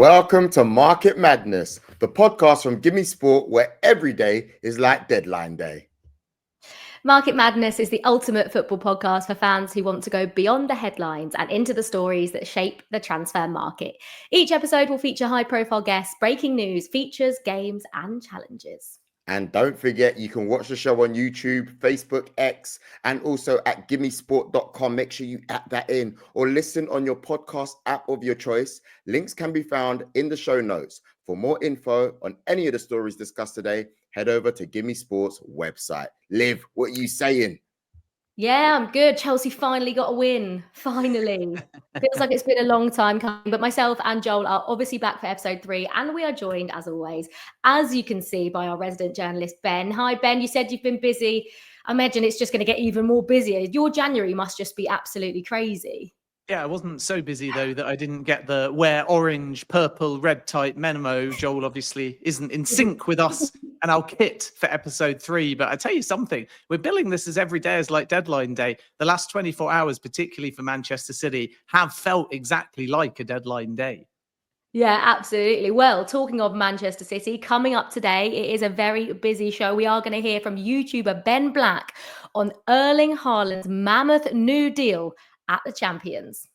Welcome to Market Madness, the podcast from Gimme Sport, where every day is like deadline day. Market Madness is the ultimate football podcast for fans who want to go beyond the headlines and into the stories that shape the transfer market. Each episode will feature high-profile guests, breaking news, features, games, and challenges. And don't forget, you can watch the show on YouTube, Facebook, X, and also at gimmesport.com. Make sure you add that in or listen on your podcast app of your choice. Links can be found in the show notes. For more info on any of the stories discussed today, head over to Gimme Sports website. Liv, what are you saying? Yeah, I'm good. Chelsea finally got a win. Finally. Feels like it's been a long time coming, but myself and Joel are obviously back for episode 3, and we are joined, as always, as you can see, by our resident journalist, Ben. Hi, Ben. You said you've been busy. I imagine it's just going to get even more busier. Your January must just be absolutely crazy. Yeah, I wasn't so busy, though, that I didn't get the wear orange, purple, red type memo. Joel obviously isn't in sync with us and our kit for episode 3. But I tell you something, we're billing this as every day as like deadline day. The last 24 hours, particularly for Manchester City, have felt exactly like a deadline day. Yeah, absolutely. Well, talking of Manchester City, coming up today, it is a very busy show. We are going to hear from YouTuber Ben Black on Erling Haaland's mammoth new deal at the Champions.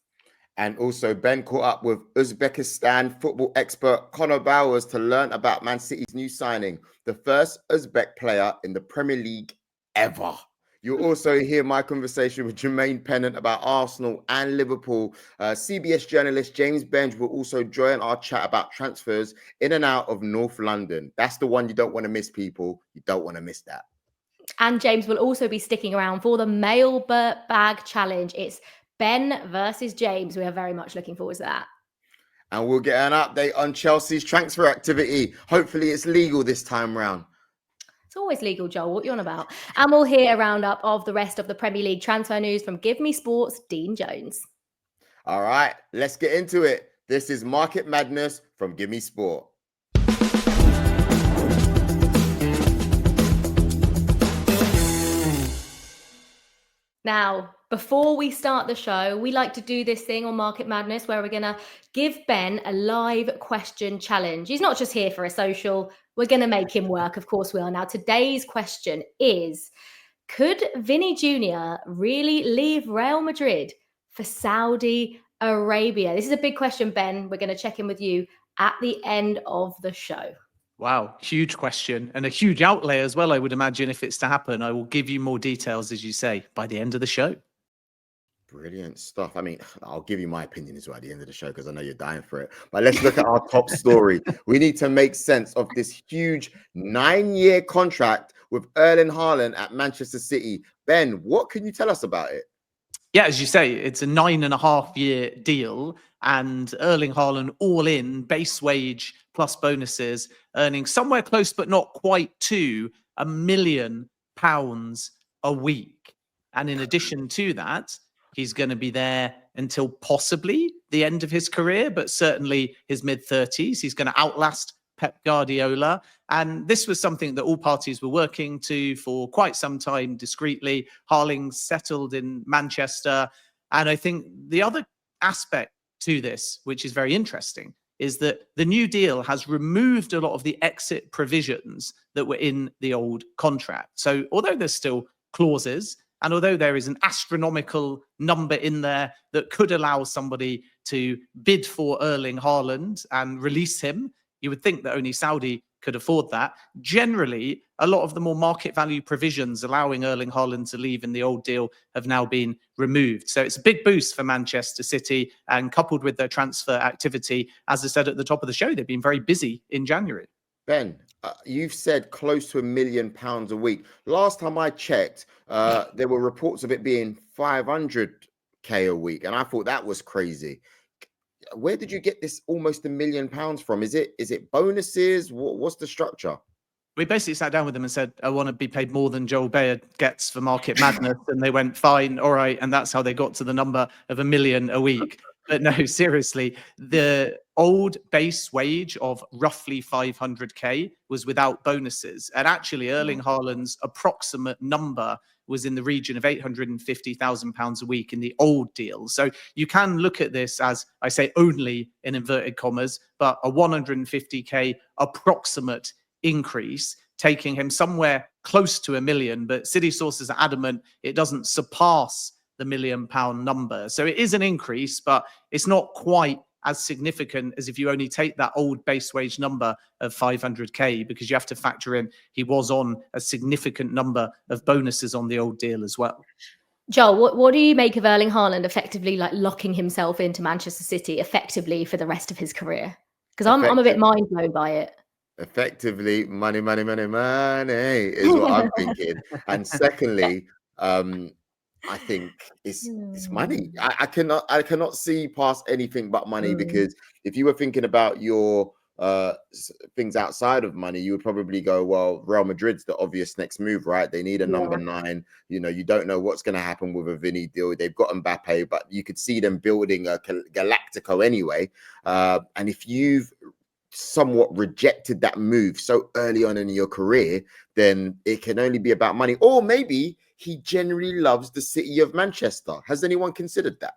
And also, Ben caught up with Uzbekistan football expert Conor Bowers to learn about Man City's new signing, the first Uzbek player in the Premier League ever. You'll also hear my conversation with Jermaine Pennant about Arsenal and Liverpool. CBS journalist James Benge will also join our chat about transfers in and out of North London. That's the one you don't want to miss, people. You don't want to miss that. And James will also be sticking around for the Mailbag challenge. It's Ben versus James. We are very much looking forward to that. And we'll get an update on Chelsea's transfer activity. Hopefully it's legal this time round. It's always legal, Joel. What are you on about? And we'll hear a roundup of the rest of the Premier League transfer news from Give Me Sports' Dean Jones. All right, let's get into it. This is Market Madness from Give Me Sport. Now, before we start the show, we like to do this thing on Market Madness where we're going to give Ben a live question challenge. He's not just here for a social. We're going to make him work. Of course we are. Now, today's question is, could Vinny Jr. really leave Real Madrid for Saudi Arabia? This is a big question, Ben. We're going to check in with you at the end of the show. Wow, huge question and a huge outlay as well, I would imagine, if it's to happen. I will give you more details, as you say, by the end of the show. Brilliant stuff. I mean, I'll give you my opinion as well at the end of the show because I know you're dying for it. But let's look at our top story. We need to make sense of this huge 9-year contract with Erling Haaland at Manchester City. Ben, what can you tell us about it? Yeah, as you say, it's a 9.5-year deal, and Erling Haaland all in, base wage plus bonuses, earning somewhere close but not quite to £1 million a week. And in addition to that, he's going to be there until possibly the end of his career, but certainly his mid-30s. He's going to outlast Pep Guardiola. And this was something that all parties were working to for quite some time discreetly. Haaland settled in Manchester. And I think the other aspect to this, which is very interesting, is that the new deal has removed a lot of the exit provisions that were in the old contract. So although there's still clauses, and although there is an astronomical number in there that could allow somebody to bid for Erling Haaland and release him, you would think that only Saudi could afford that. Generally, a lot of the more market value provisions allowing Erling Haaland to leave in the old deal have now been removed. So it's a big boost for Manchester City, and coupled with their transfer activity, as I said at the top of the show, they've been very busy in January. Ben, you've said close to £1 million a week. Last time I checked, there were reports of it being 500k a week, and I thought that was crazy. Where did you get this almost £1 million from? Is it bonuses? What's the structure? We basically sat down with them and said, I want to be paid more than Joel Bayer gets for Market Madness. And they went, fine, all right. And that's how they got to the number of £1 million a week. But no, seriously, the old base wage of roughly 500k was without bonuses. And actually, Erling Haaland's approximate number was in the region of £850,000 a week in the old deal. So you can look at this as, I say, only in inverted commas, but a 150k approximate increase, taking him somewhere close to £1 million. But City sources are adamant it doesn't surpass the £1 million number. So it is an increase, but it's not quite as significant as if you only take that old base wage number of 500k, because you have to factor in he was on a significant number of bonuses on the old deal as well. Joel, what do you make of Erling Haaland effectively like locking himself into Manchester City effectively for the rest of his career? Because I'm a bit mind blown by it. Effectively, money is what I'm thinking. And secondly, I think it's money. I cannot see past anything but money, because if you were thinking about your things outside of money, you would probably go, well, Real Madrid's the obvious next move, right? They need a number 9. You know, you don't know what's going to happen with a Vinny deal. They've got Mbappe, but you could see them building a Galactico anyway. And if you've somewhat rejected that move so early on in your career, then it can only be about money. Or maybe he generally loves the city of Manchester. Has anyone considered that?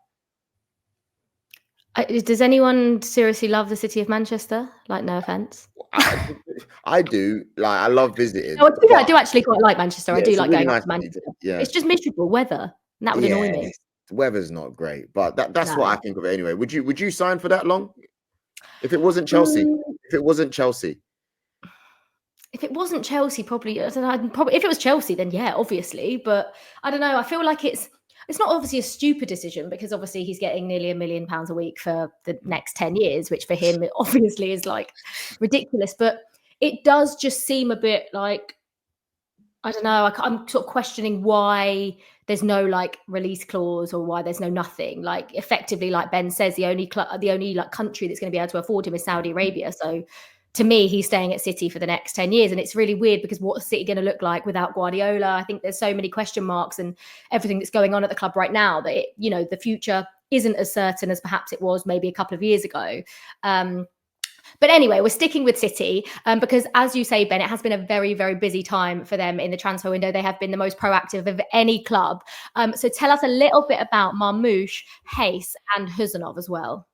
Does anyone seriously love the city of Manchester? Like, no offense. I do. Like, I love visiting. No, I do actually quite like Manchester. I do like really going nice to Manchester. Yeah, it's just miserable weather, and that would annoy me. The weather's not great, but that's what I think of it anyway. Would you sign for that long? If it wasn't Chelsea, if it wasn't Chelsea, probably. I don't know, probably if it was Chelsea, then yeah, obviously. But I don't know. I feel like it's not obviously a stupid decision, because obviously he's getting nearly £1 million a week for the next 10 years, which for him obviously is like ridiculous. But it does just seem a bit like, I don't know. I'm sort of questioning why there's no like release clause, or why there's no nothing. Like, effectively, like Ben says, the only like country that's going to be able to afford him is Saudi Arabia. So to me, he's staying at City for the next 10 years. And it's really weird, because what's City going to look like without Guardiola? I think there's so many question marks and everything that's going on at the club right now that the future isn't as certain as perhaps it was maybe a couple of years ago. But anyway, we're sticking with City because, as you say, Ben, it has been a very, very busy time for them in the transfer window. They have been the most proactive of any club. So tell us a little bit about Marmoush, Hayes and Huzanov as well.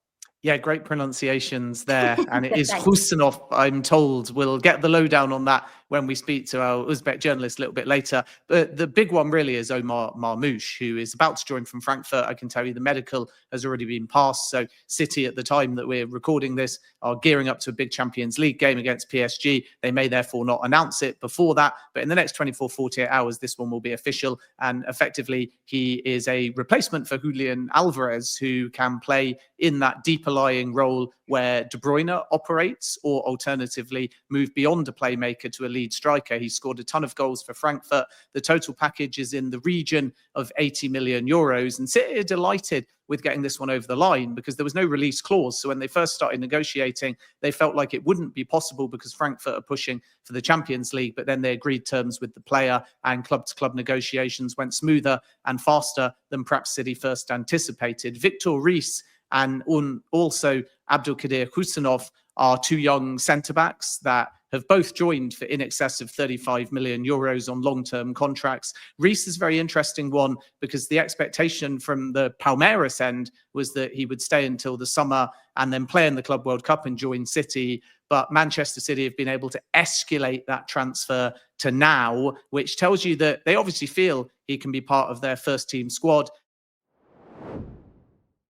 Yeah, great pronunciations there. And it is Husanov, I'm told. We'll get the lowdown on that when we speak to our Uzbek journalist a little bit later. But the big one really is Omar Marmoush, who is about to join from Frankfurt. I can tell you the medical has already been passed. So City, at the time that we're recording this, are gearing up to a big Champions League game against PSG. They may therefore not announce it before that. But in the next 24, 48 hours, this one will be official. And effectively, he is a replacement for Julian Alvarez, who can play in that deeper lying role where De Bruyne operates, or alternatively move beyond a playmaker to a lead striker. He scored a ton of goals for Frankfurt. The total package is in the region of 80 million euros. And City are delighted with getting this one over the line, because there was no release clause. So when they first started negotiating, they felt like it wouldn't be possible because Frankfurt are pushing for the Champions League. But then they agreed terms with the player, and club-to-club negotiations went smoother and faster than perhaps City first anticipated. Victor Reis and also Abdulkadir Husanov are two young centre-backs that have both joined for in excess of 35 million euros on long-term contracts. Reis is a very interesting one, because the expectation from the Palmeiras end was that he would stay until the summer and then play in the Club World Cup and join City. But Manchester City have been able to escalate that transfer to now, which tells you that they obviously feel he can be part of their first team squad.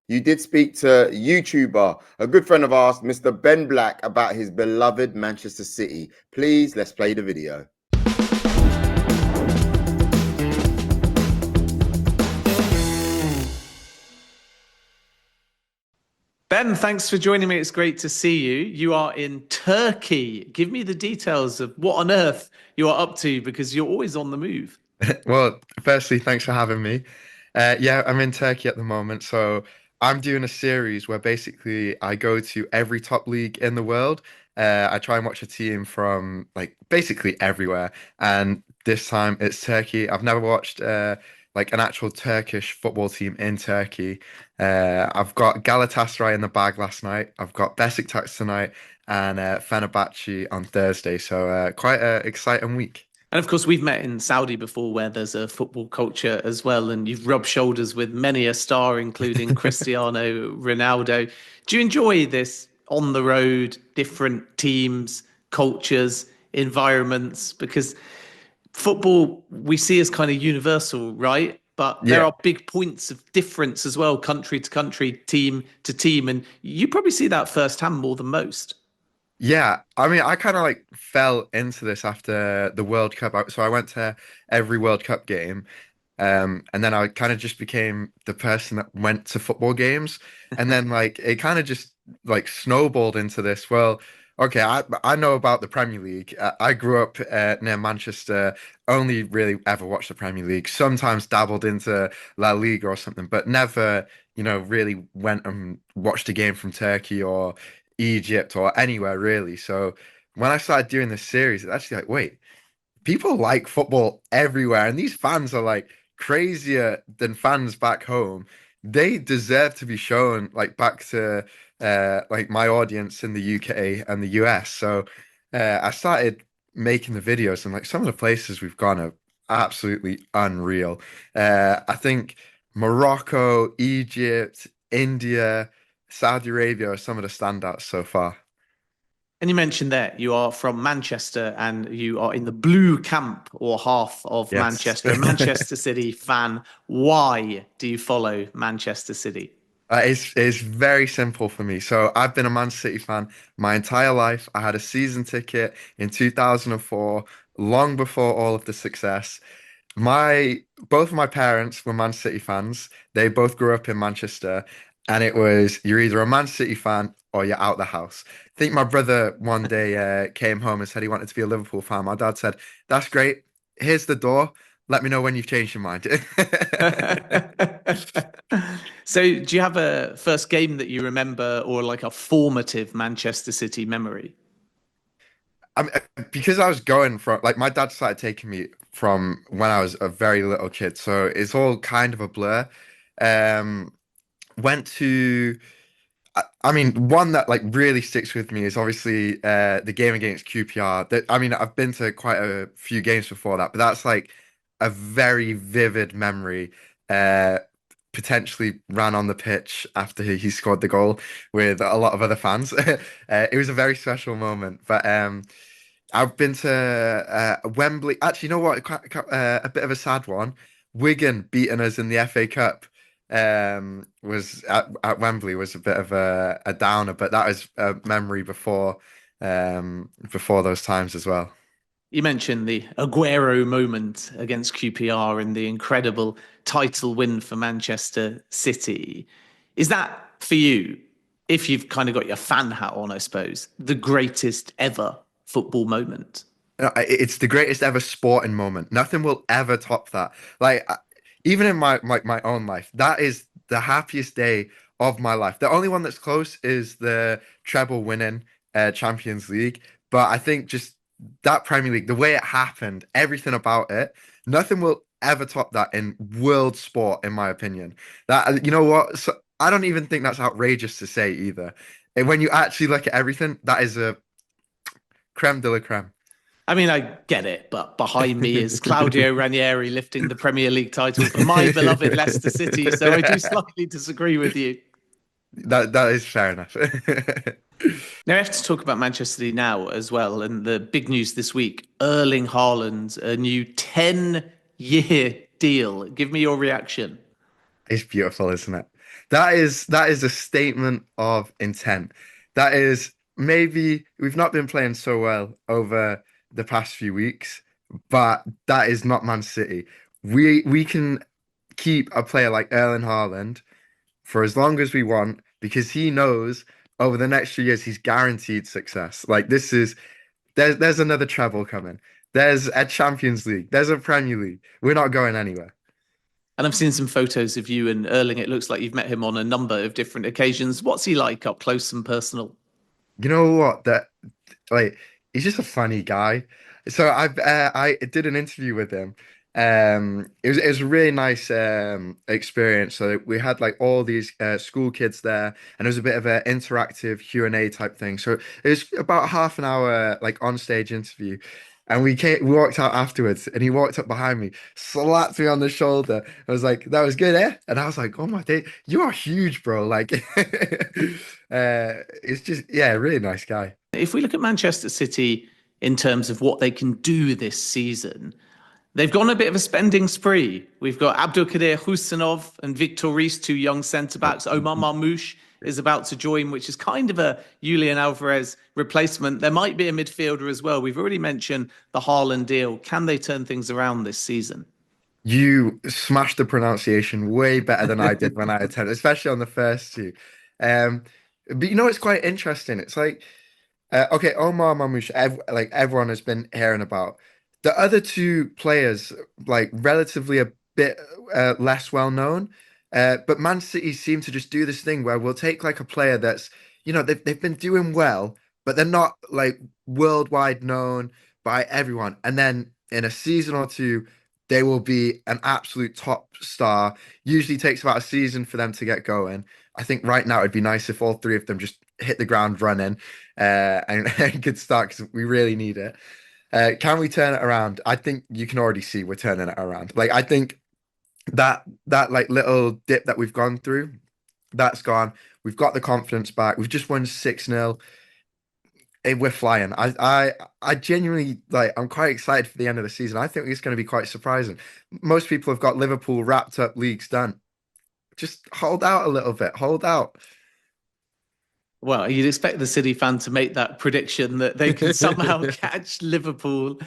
You did speak to YouTuber, a good friend of ours, Mr. Ben Black, about his beloved Manchester City. Please, let's play the video. Ben, thanks for joining me. It's great to see you. You are in Turkey. Give me the details of what on earth you are up to, because you're always on the move. Well, firstly, thanks for having me. Yeah, I'm in Turkey at the moment. So I'm doing a series where basically I go to every top league in the world. I try and watch a team from like basically everywhere. And this time it's Turkey. I've never watched like an actual Turkish football team in Turkey. I've got Galatasaray in the bag last night. I've got Besiktas tonight and Fenerbahce on Thursday. So quite an exciting week. And of course, we've met in Saudi before where there's a football culture as well. And you've rubbed shoulders with many a star, including Cristiano Ronaldo. Do you enjoy this on the road, different teams, cultures, environments? Because football we see as kind of universal, right? But there are big points of difference as well, country to country, team to team. And you probably see that firsthand more than most. Yeah, I mean, I kind of like fell into this after the World Cup. So I went to every World Cup game, and then I kind of just became the person that went to football games, and then like it kind of just like snowballed into this. Well, okay, I know about the Premier League. I grew up near Manchester, only really ever watched the Premier League. Sometimes dabbled into La Liga or something, but never, really went and watched a game from Turkey or Egypt or anywhere really. So when I started doing this series, it's actually like, wait, people like football everywhere, and these fans are like crazier than fans back home. They deserve to be shown like back to like my audience in the UK and the US. So I started making the videos, and like some of the places we've gone are absolutely unreal. I think Morocco, Egypt, India, Saudi Arabia are some of the standouts so far. And you mentioned that you are from Manchester and you are in the blue camp or half of Yes. Manchester, a Manchester City fan. Why do you follow Manchester City? It's very simple for me. So I've been a Man City fan my entire life. I had a season ticket in 2004, long before all of the success. Both of my parents were Man City fans. They both grew up in Manchester, and it was you're either a Man City fan or you're out the house. I think my brother one day came home and said he wanted to be a Liverpool fan. My dad said, "That's great. Here's the door. Let me know when you've changed your mind." So do you have a first game that you remember or like a formative Manchester City memory? Because I was going from like my dad started taking me from when I was a very little kid, so it's all kind of a blur. Um, went to I mean, one that like really sticks with me is obviously the game against QPR. That I mean, I've been to quite a few games before that, but that's like a very vivid memory. Uh, Potentially ran on the pitch after he scored the goal with a lot of other fans. It was a very special moment. But I've been to Wembley. Actually, you know what? A bit of a sad one. Wigan beating us in the FA Cup was at Wembley was a bit of a downer, but that was a memory before those times as well. You mentioned the Aguero moment against QPR and the incredible title win for Manchester City. Is that for you, if you've kind of got your fan hat on, I suppose, the greatest ever football moment? It's the greatest ever sporting moment. Nothing will ever top that. Like even in my own life, that is the happiest day of my life. The only one that's close is the treble winning Champions League. But I think just that Premier League, the way it happened, everything about it, nothing will ever top that in world sport, in my opinion. That you know what? So, I don't even think that's outrageous to say either. And when you actually look at everything, that is a creme de la creme. I mean, I get it, but behind me is Claudio Ranieri lifting the Premier League title for my beloved Leicester City. So I do slightly disagree with you. That is fair enough. Now, I have to talk about Manchester City now as well. And the big news this week, Erling Haaland, a new 10-year deal. Give me your reaction. It's beautiful, isn't it? That is a statement of intent. That is maybe we've not been playing so well over the past few weeks, but that is not Man City. We can keep a player like Erling Haaland for as long as we want because he knows over the next few years he's guaranteed success. Like there's another treble coming. There's a Champions League. There's a Premier League. We're not going anywhere. And I've seen some photos of you and Erling. It looks like you've met him on a number of different occasions. What's he like up close and personal? You know what? He's just a funny guy. So I did an interview with him, It was a really nice experience. So we had like all these school kids there, and it was a bit of an interactive Q&A type thing. So it was about half an hour like on stage interview. And we walked out afterwards, and he walked up behind me, slapped me on the shoulder. I was like, "That was good, eh?" And I was like, "Oh my day, you are huge, bro!" Like, it's just, yeah, really nice guy. If we look at Manchester City in terms of what they can do this season, they've gone a bit of a spending spree. We've got Abdulkadir Husanov and Victor Reis, two young centre-backs. Omar Marmoush is about to join, which is kind of a Julian Alvarez replacement. There might be a midfielder as well. We've already mentioned the Haaland deal. Can they turn things around this season? You smashed the pronunciation way better than I did when I attended, especially on the first two. But you know, it's quite interesting. It's like, okay, Omar Marmoush, like everyone has been hearing about. The other two players, like relatively a bit less well known, but Man City seem to just do this thing where we'll take like a player that's, you know, they've been doing well, but they're not like worldwide known by everyone. And then in a season or two, they will be an absolute top star. Usually takes about a season for them to get going. I think right now it'd be nice if all three of them just hit the ground running and could start, because we really need it. Can we turn it around? I think you can already see we're turning it around. Like, I think that like little dip that we've gone through, that's gone. We've got the confidence back. We've just won 6-0. We're flying. I genuinely, like, I'm quite excited for the end of the season. I think it's going to be quite surprising. Most people have got Liverpool wrapped up, leagues done. Just hold out a little bit. Hold out. Well, you'd expect the City fan to make that prediction that they can somehow catch Liverpool.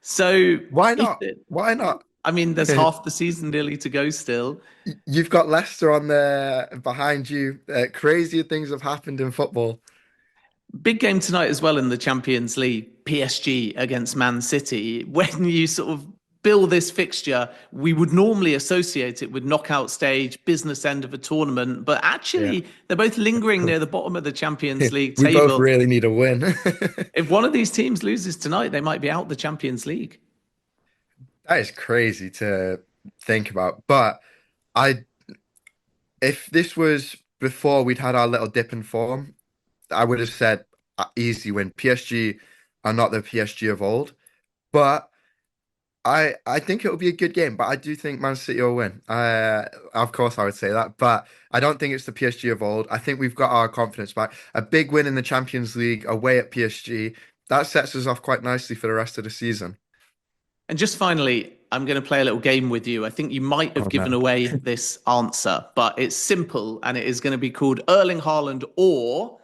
So why not? Why not? I mean, there's half the season nearly to go still. You've got Leicester on there behind you. Crazier things have happened in football. Big game tonight as well in the Champions League, PSG against Man City. When you sort of bill this fixture, we would normally associate it with knockout stage, business end of a tournament, but actually they're both lingering near the bottom of the Champions League table. We both really need a win. If one of these teams loses tonight, they might be out the Champions League. That is crazy to think about. But if this was before we'd had our little dip in form, I would have said easy win. PSG are not the PSG of old, but I think it will be a good game. But I do think Man City will win. Of course, I would say that, but I don't think it's the PSG of old. I think we've got our confidence back. A big win in the Champions League away at PSG, that sets us off quite nicely for the rest of the season. And just finally, I'm going to play a little game with you. I think you might have given away this answer, but it's simple, and it is going to be called Erling Haaland or,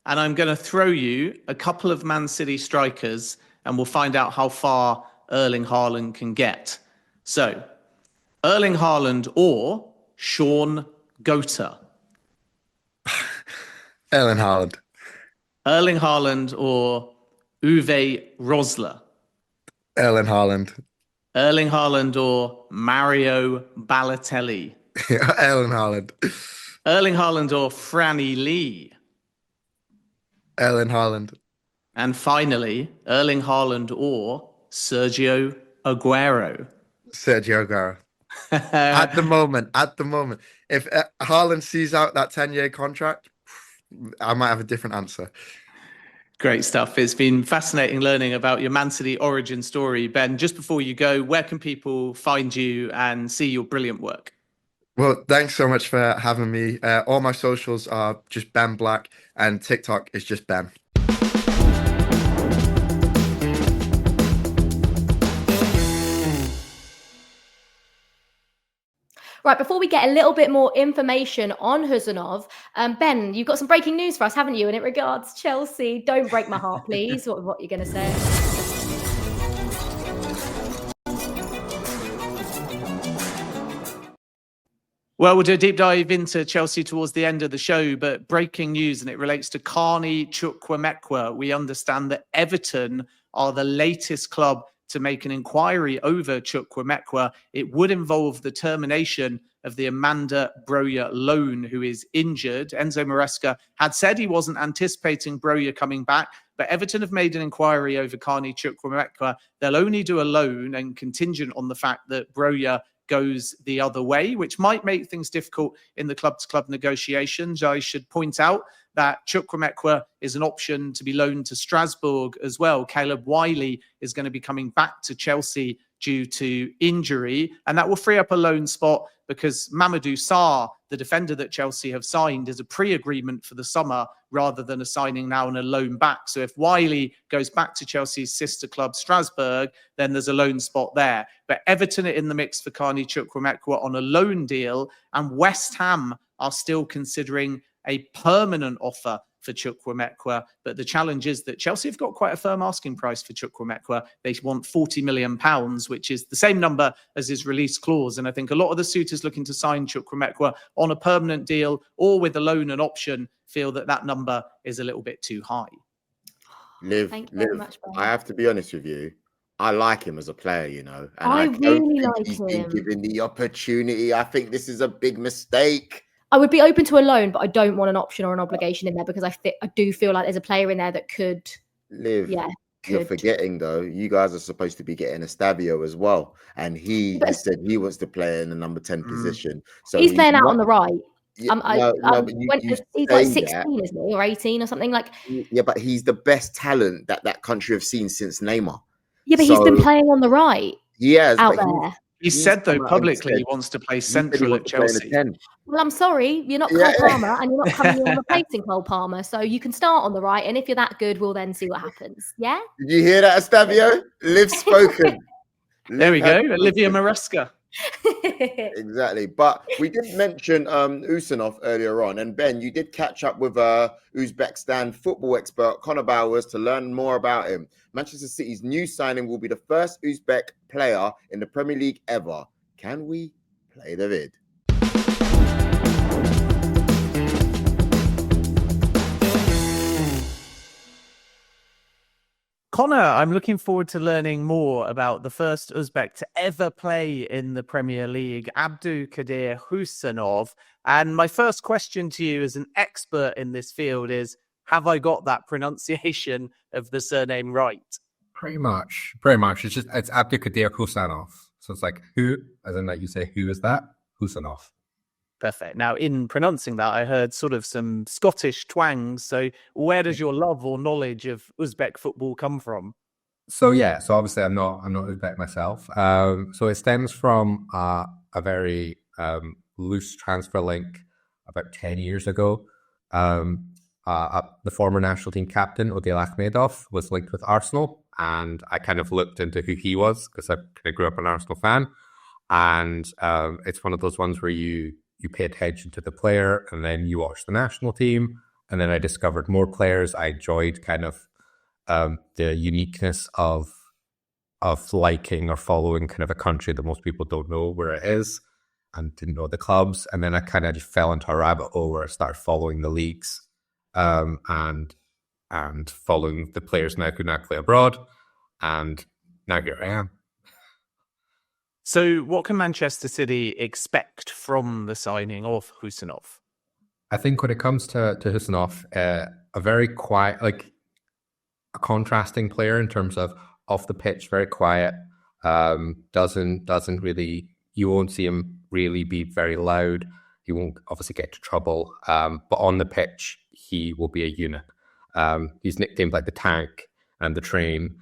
and I'm going to throw you a couple of Man City strikers, and we'll find out how far Erling Haaland can get. So, Erling Haaland or Sean Gota? Erling Haaland. Erling Haaland or Uwe Rosler? Erling Haaland. Erling Haaland or Mario Balotelli? Erling Haaland. Erling Haaland or Franny Lee? Erling Haaland. And finally, Erling Haaland or Sergio Aguero? Sergio Aguero. At the moment. If Haaland sees out that 10-year contract, I might have a different answer. Great stuff. It's been fascinating learning about your Man City origin story. Ben, just before you go, where can people find you and see your brilliant work? Well, thanks so much for having me. All my socials are just Ben Black, and TikTok is just Ben. Right, before we get a little bit more information on Husanov, Ben, you've got some breaking news for us, haven't you? And it regards Chelsea. Don't break my heart, please. What you're going to say? Well, we'll do a deep dive into Chelsea towards the end of the show, but breaking news, and it relates to Carney Chukwuemeka. We understand that Everton are the latest club to make an inquiry over Chukwuemeka. It would involve the termination of the Amanda Broja loan, who is injured. Enzo Maresca had said he wasn't anticipating Broja coming back, but But Everton have made an inquiry over Carney Chukwuemeka. They'll only do a loan and contingent on the fact that Broja goes the other way, which might make things difficult in the club-to-club negotiations. I should point out that Chukwuemeka is an option to be loaned to Strasbourg as well. Caleb Wiley is going to be coming back to Chelsea due to injury, and that will free up a loan spot because Mamadou Sarr, the defender that Chelsea have signed, is a pre-agreement for the summer rather than a signing now and a loan back. So if Wiley goes back to Chelsea's sister club Strasbourg, then there's a loan spot there. But Everton are in the mix for Carney Chukwuemeka on a loan deal, and West Ham are still considering a permanent offer for Chukwuemeka. But the challenge is that Chelsea have got quite a firm asking price for Chukwuemeka. They want £40 million, which is the same number as his release clause. And I think a lot of the suitors looking to sign Chukwuemeka on a permanent deal or with a loan and option feel that that number is a little bit too high. Thank you very much, Ben. I have to be honest with you. I like him as a player, you know. And I don't really think like he's him. been given the opportunity. I think this is a big mistake. I would be open to a loan, but I don't want an option or an obligation in there because I do feel like there's a player in there that could. You're forgetting though, you guys are supposed to be getting Estavio as well, and he said he wants to play in the number 10 position. So he's playing out on the right. He's like 16, isn't he, or 18 or something like? Yeah, but he's the best talent that country have seen since Neymar. Yeah, but he's been playing on the right. He has out there. He said, though, publicly he wants to play central at Chelsea. Well, I'm sorry, you're not Cole Palmer and you're not coming in and replacing Cole Palmer. So you can start on the right. And if you're that good, we'll then see what happens. Yeah? Did you hear that, Estavio? Live spoken. There we go. Olivia Maresca. Exactly. But we did mention Usmanov earlier on. And Ben, you did catch up with Uzbekistan football expert Conor Bowers to learn more about him. Manchester City's new signing will be the first Uzbek player in the Premier League ever. Can we play the vid? Conor, I'm looking forward to learning more about the first Uzbek to ever play in the Premier League, Abdulkadir Husanov. And my first question to you as an expert in this field is, have I got that pronunciation of the surname right? Pretty much. It's Abdulkadir Husanov. So it's like who, as in that you say, who is that? Husanov. Perfect. Now, in pronouncing that, I heard sort of some Scottish twangs. So where does your love or knowledge of Uzbek football come from? So obviously I'm not Uzbek myself. So it stems from a very loose transfer link about 10 years ago. The former national team captain, Odil Akhmedov, was linked with Arsenal. And I kind of looked into who he was because I kind of grew up an Arsenal fan. And it's one of those ones where you pay attention to the player and then you watch the national team. And then I discovered more players. I enjoyed kind of the uniqueness of liking or following kind of a country that most people don't know where it is and didn't know the clubs. And then I kind of just fell into a rabbit hole where I started following the leagues and following the players now who now play abroad. And now here I am. So what can Manchester City expect from the signing of Husanov? I think when it comes to Husanov, a very quiet, like a contrasting player in terms of off the pitch, very quiet, doesn't really, you won't see him really be very loud. He won't obviously get into trouble, but on the pitch, he will be a unit. He's nicknamed like the tank and the train.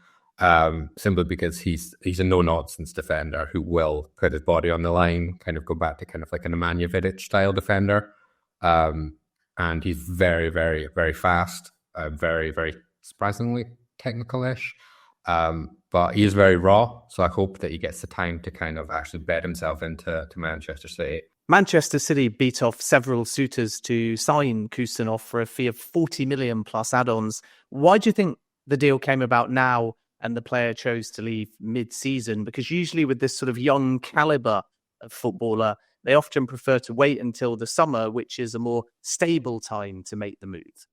Simply because he's a no-nonsense defender who will put his body on the line, kind of go back to kind of like an Nemanja Vidic style defender. And he's very, very, very fast, very, very surprisingly technical-ish. But he is very raw, so I hope that he gets the time to kind of actually bed himself into Manchester City. Manchester City beat off several suitors to sign Husanov for a fee of 40 million plus add-ons. Why do you think the deal came about now and the player chose to leave mid-season? Because usually with this sort of young caliber of footballer, they often prefer to wait until the summer, which is a more stable time to make the move.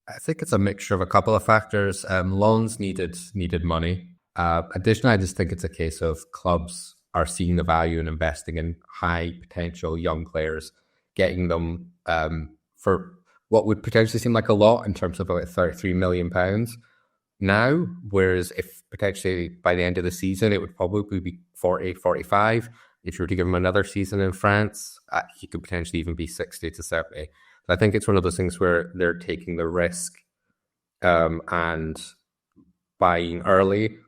I think it's a mixture of a couple of factors. Loans needed money. Additionally, I just think it's a case of clubs are seeing the value in investing in high potential young players, getting them for what would potentially seem like a lot in terms of about £33 million. now, whereas if potentially by the end of the season, it would probably be 40, 45. If you were to give him another season in France, he could potentially even be 60 to 70. So I think it's one of those things where they're taking the risk and buying early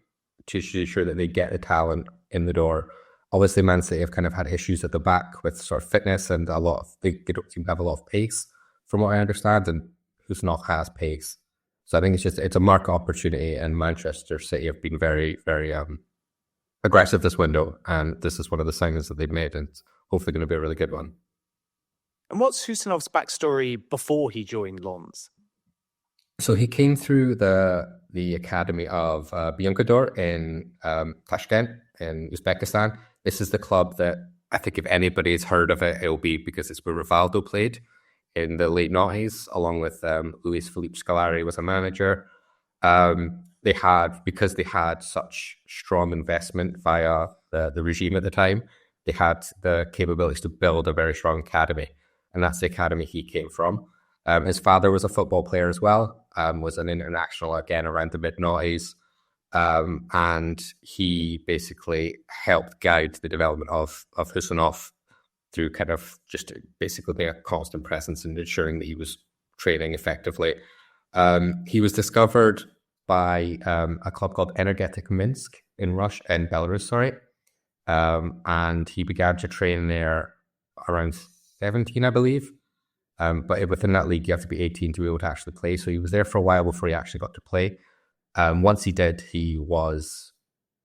to ensure that they get the talent in the door. Obviously, Man City have kind of had issues at the back with sort of fitness, and they don't seem to have a lot of pace, from what I understand, and Husnov has pace. So I think it's a market opportunity, and Manchester City have been very, very aggressive this window, and this is one of the signings that they've made, and hopefully going to be a really good one. And what's Husanov's backstory before he joined Lens? So he came through the academy of Biancador in Tashkent in Uzbekistan. This is the club that I think if anybody's heard of it, it'll be because it's where Rivaldo played in the late 90s, along with Luis Felipe Scolari was a manager. Because they had such strong investment via the regime at the time, they had the capabilities to build a very strong academy. And that's the academy he came from. His father was a football player as well, was an international again around the mid-noughties. And he basically helped guide the development of Husanov through kind of just basically being a constant presence and ensuring that he was training effectively. He was discovered by a club called Energetic Minsk in Belarus, and he began to train there around 17, I believe. But within that league, you have to be 18 to be able to actually play. So he was there for a while before he actually got to play. Once he did, he was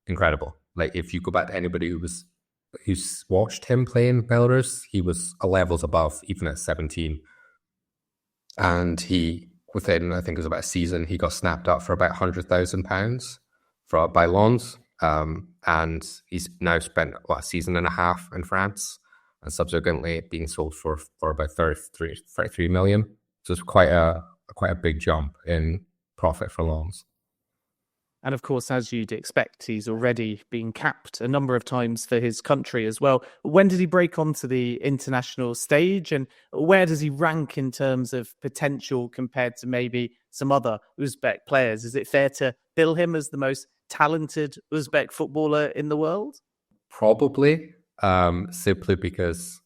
incredible. Like, if you go back to anybody who's watched him play in Belarus, he was a levels above, even at 17. And within, I think it was about a season, he got snapped up for about £100,000 by Lens. And he's now spent a season and a half in France, and subsequently being sold for about 33 million. So it's quite a big jump in profit for Lens. And of course, as you'd expect, he's already been capped a number of times for his country as well. When did he break onto the international stage, and where does he rank in terms of potential compared to maybe some other Uzbek players? Is it fair to bill him as the most talented Uzbek footballer in the world? Probably, simply because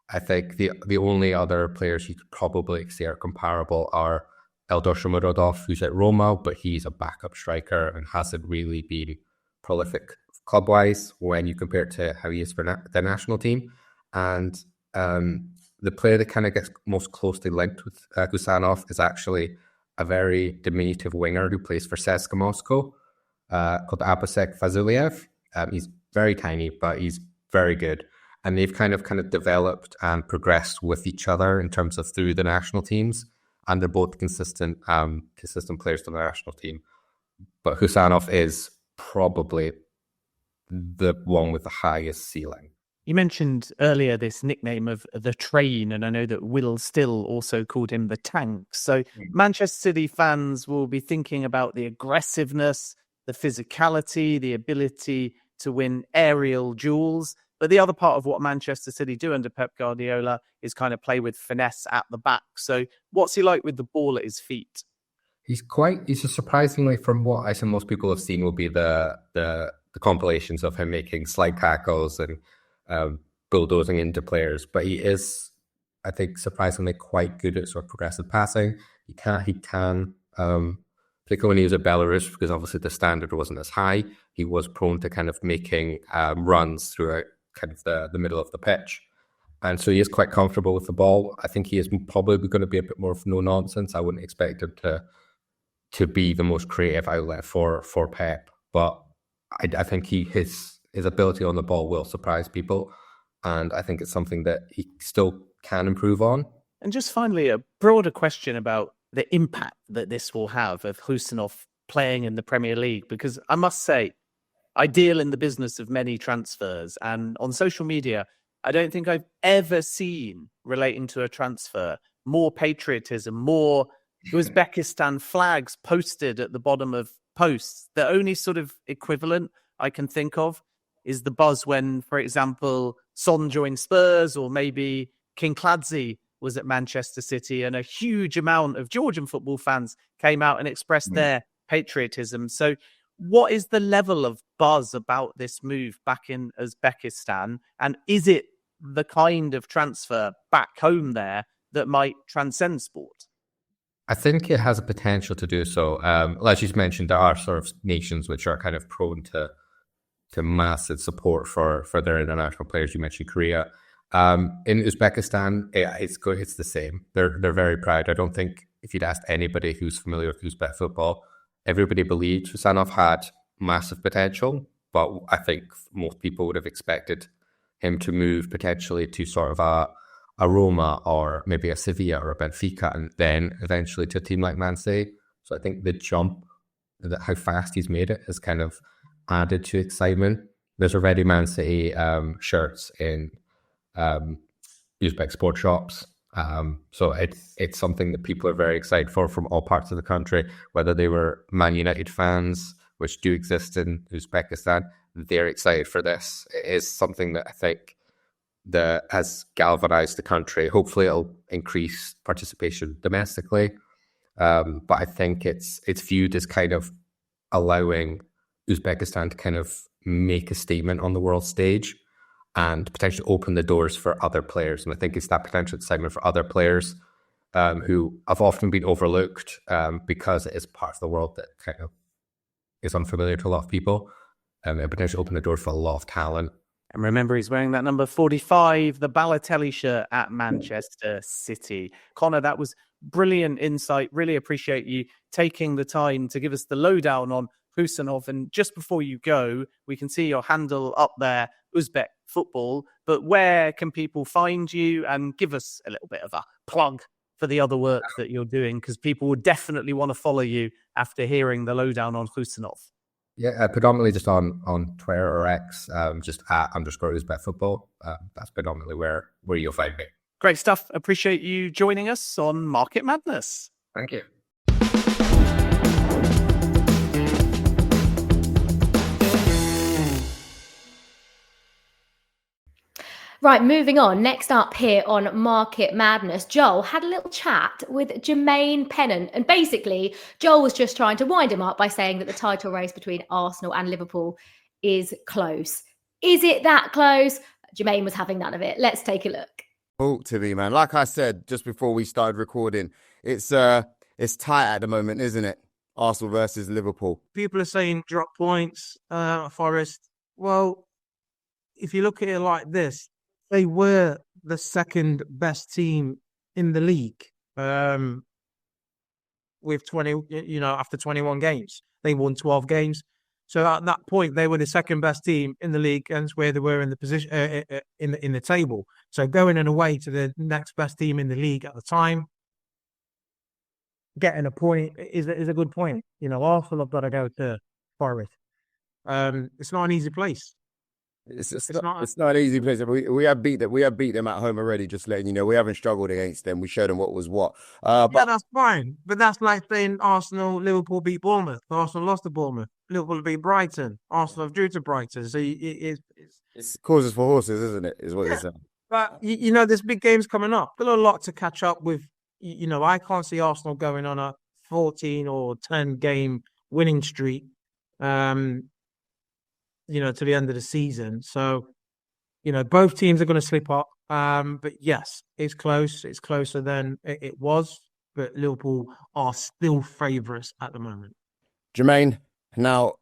I think the only other players you could probably say are comparable are Eldor Shomurodov, who's at Roma, but he's a backup striker and hasn't really been prolific club-wise when you compare it to how he is for the national team. And the player that kind of gets most closely linked with Husanov is actually a very diminutive winger who plays for CSKA Moscow, called Abasek Fazuliev. He's very tiny, but he's very good. And they've kind of developed and progressed with each other in terms of through the national teams. And they're both consistent players to the national team. But Husanov is probably the one with the highest ceiling. You mentioned earlier this nickname of the Train, and I know that Will Still also called him the Tank. So Manchester City fans will be thinking about the aggressiveness, the physicality, the ability to win aerial duels. But the other part of what Manchester City do under Pep Guardiola is kind of play with finesse at the back. So what's he like with the ball at his feet? He's just surprisingly, from what I think most people have seen, will be the compilations of him making slide tackles and bulldozing into players. But he is, I think, surprisingly quite good at sort of progressive passing. He can, particularly when he was at Belarus, because obviously the standard wasn't as high. He was prone to kind of making runs throughout kind of the middle of the pitch. And so he is quite comfortable with the ball. I think he is probably going to be a bit more of no nonsense. I wouldn't expect him to be the most creative outlet for Pep. But I think his ability on the ball will surprise people. And I think it's something that he still can improve on. And just finally, a broader question about the impact that this will have of Husanov playing in the Premier League. Because I must say, I deal in the business of many transfers, and on social media, I don't think I've ever seen, relating to a transfer, more patriotism, more Uzbekistan flags posted at the bottom of posts. The only sort of equivalent I can think of is the buzz when, for example, Son joined Spurs, or maybe Kinkladze was at Manchester City, and a huge amount of Georgian football fans came out and expressed their patriotism. So what is the level of buzz about this move back in Uzbekistan? And is it the kind of transfer back home there that might transcend sport? I think it has a potential to do so. As you mentioned, there are sort of nations which are kind of prone to massive support for their international players. You mentioned Korea. In Uzbekistan, it's the same. They're very proud. I don't think if you'd asked anybody who's familiar with Uzbek football, everybody believed Husanov had massive potential, but I think most people would have expected him to move potentially to sort of a Roma or maybe a Sevilla or a Benfica, and then eventually to a team like Man City. So I think the jump, how fast he's made it, has kind of added to excitement. There's already Man City shirts in Uzbek sport shops. So it's something that people are very excited for from all parts of the country, whether they were Man United fans, which do exist in Uzbekistan. They're excited for this. It is something that I think that has galvanized the country. Hopefully it'll increase participation domestically. But I think it's viewed as kind of allowing Uzbekistan to kind of make a statement on the world stage and potentially open the doors for other players. And I think it's that potential excitement for other players who have often been overlooked because it is part of the world that kind of is unfamiliar to a lot of people. And potentially open the door for a lot of talent. And remember, he's wearing that number 45, the Balotelli shirt at Manchester City. Conor, that was brilliant insight. Really appreciate you taking the time to give us the lowdown on Husanov. And just before you go, we can see your handle up there, Uzbek Football. But where can people find you? And give us a little bit of a plug for the other work that you're doing, because people would definitely want to follow you after hearing the lowdown on Husanov. Yeah, predominantly just on Twitter or X, just @_Uzbek Football. That's predominantly where you'll find me. Great stuff. Appreciate you joining us on Market Madness. Thank you. Right, moving on. Next up here on Market Madness, Joel had a little chat with Jermaine Pennant. And basically, Joel was just trying to wind him up by saying that the title race between Arsenal and Liverpool is close. Is it that close? Jermaine was having none of it. Let's take a look. Talk to me, man. Like I said just before we started recording, it's tight at the moment, isn't it? Arsenal versus Liverpool. People are saying drop points, Forest. Well, if you look at it like this, they were the second best team in the league with 20, after 21 games. They won 12 games. So at that point, they were the second best team in the league, and it's where they were in the position in the table. So going in away to the next best team in the league at the time, getting a point is a good point. Arsenal have got to go to Forest. It's not an easy place. It's not an easy place. We have beat them. We have beat them at home already. Just letting you know, we haven't struggled against them. We showed them what was what. But that's fine. But that's like saying Arsenal, Liverpool beat Bournemouth. Arsenal lost to Bournemouth. Liverpool beat Brighton. Arsenal drew to Brighton. So it's causes for horses, isn't it? Is what you're saying. But there's big games coming up. Got a lot to catch up with. I can't see Arsenal going on a 14 or 10 game winning streak. To the end of the season. So, both teams are going to slip up. But yes, it's close. It's closer than it was. But Liverpool are still favourites at the moment. Jermaine, now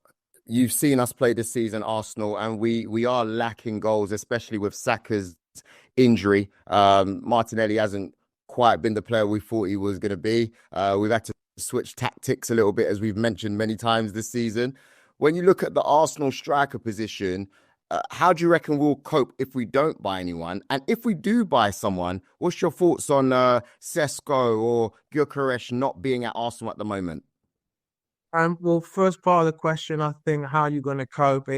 you've seen us play this season, Arsenal, and we are lacking goals, especially with Saka's injury. Martinelli hasn't quite been the player we thought he was going to be. We've had to switch tactics a little bit, as we've mentioned many times this season. When you look at the Arsenal striker position, how do you reckon we'll cope if we don't buy anyone? And if we do buy someone, what's your thoughts on Sesko or Gyökeres not being at Arsenal at the moment? Well, first part of the question, I think, how are you going to cope?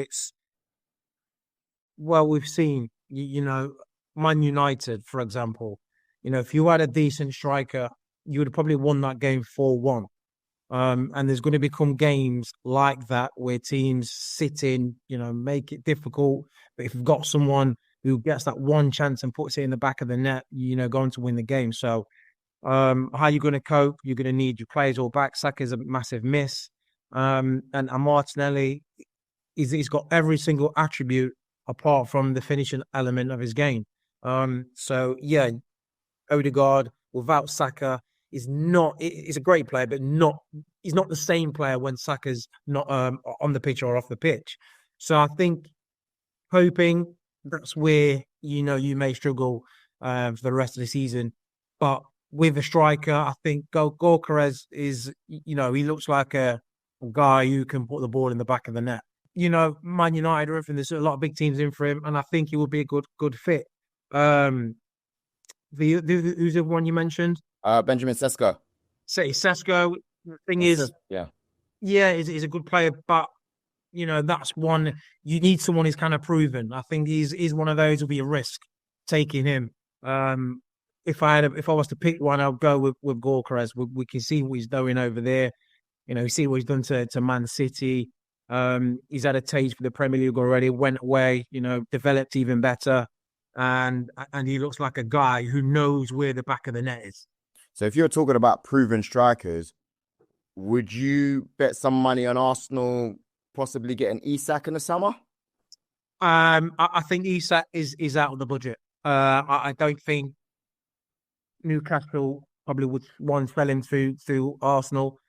We've seen, Man United, for example. If you had a decent striker, you would have probably won that game 4-1. And there's going to become games like that where teams sit in, make it difficult. But if you've got someone who gets that one chance and puts it in the back of the net, going to win the game. So how are you going to cope? You're going to need your players all back. Saka's a massive miss. And Martinelli, he's got every single attribute apart from the finishing element of his game. So yeah, Odegaard without Saka he's a great player, but he's not the same player when Saka's not on the pitch or off the pitch. So I think hoping that's where you may struggle for the rest of the season. But with a striker, I think Gyökeres is he looks like a guy who can put the ball in the back of the net. Man United or everything. There's a lot of big teams in for him, and I think he would be a good fit. Who's the one you mentioned? Benjamin Sesko. Say Sesko. The thing is, he's a good player, but that's one you need someone who's kind of proven. I think he's one of those who'll be a risk taking him. If I was to pick one, I'll go with Gyökeres. We can see what he's doing over there. See what he's done to Man City. He's had a taste for the Premier League already. Went away, developed even better. And he looks like a guy who knows where the back of the net is. So if you're talking about proven strikers, would you bet some money on Arsenal possibly getting Isak in the summer? I think Isak is out of the budget. I don't think Newcastle probably would want to sell him through Arsenal.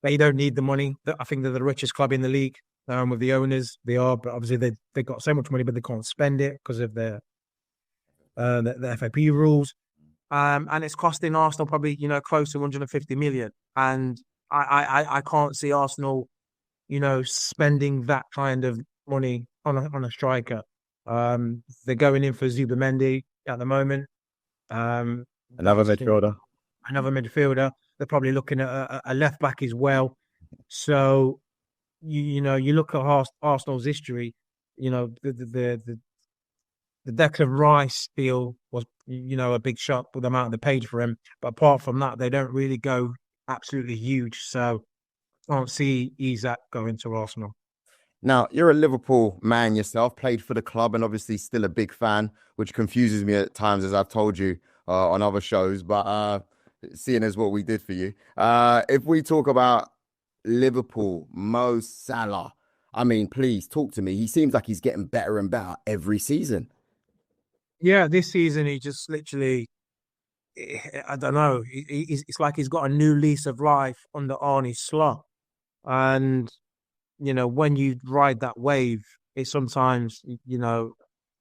They don't need the money. I think they're the richest club in the league with the owners. They are, but obviously they got so much money, but they can't spend it because of the FAP rules. And it's costing Arsenal probably, close to 150 million. And I can't see Arsenal, spending that kind of money on a striker. They're going in for Zubimendi at the moment. Another midfielder. They're probably looking at a left back as well. So, you look at Arsenal's history, the Declan Rice deal was, a big shot with the amount they paid for him. But apart from that, they don't really go absolutely huge. So I don't see Isak going to Arsenal. Now, you're a Liverpool man yourself, played for the club and obviously still a big fan, which confuses me at times, as I've told you on other shows. But seeing as what we did for you, if we talk about Liverpool, Mo Salah, I mean, please talk to me. He seems like he's getting better and better every season. Yeah, this season he just literally, I don't know. It's like he's got a new lease of life under Arne Slot. And, when you ride that wave, it's sometimes,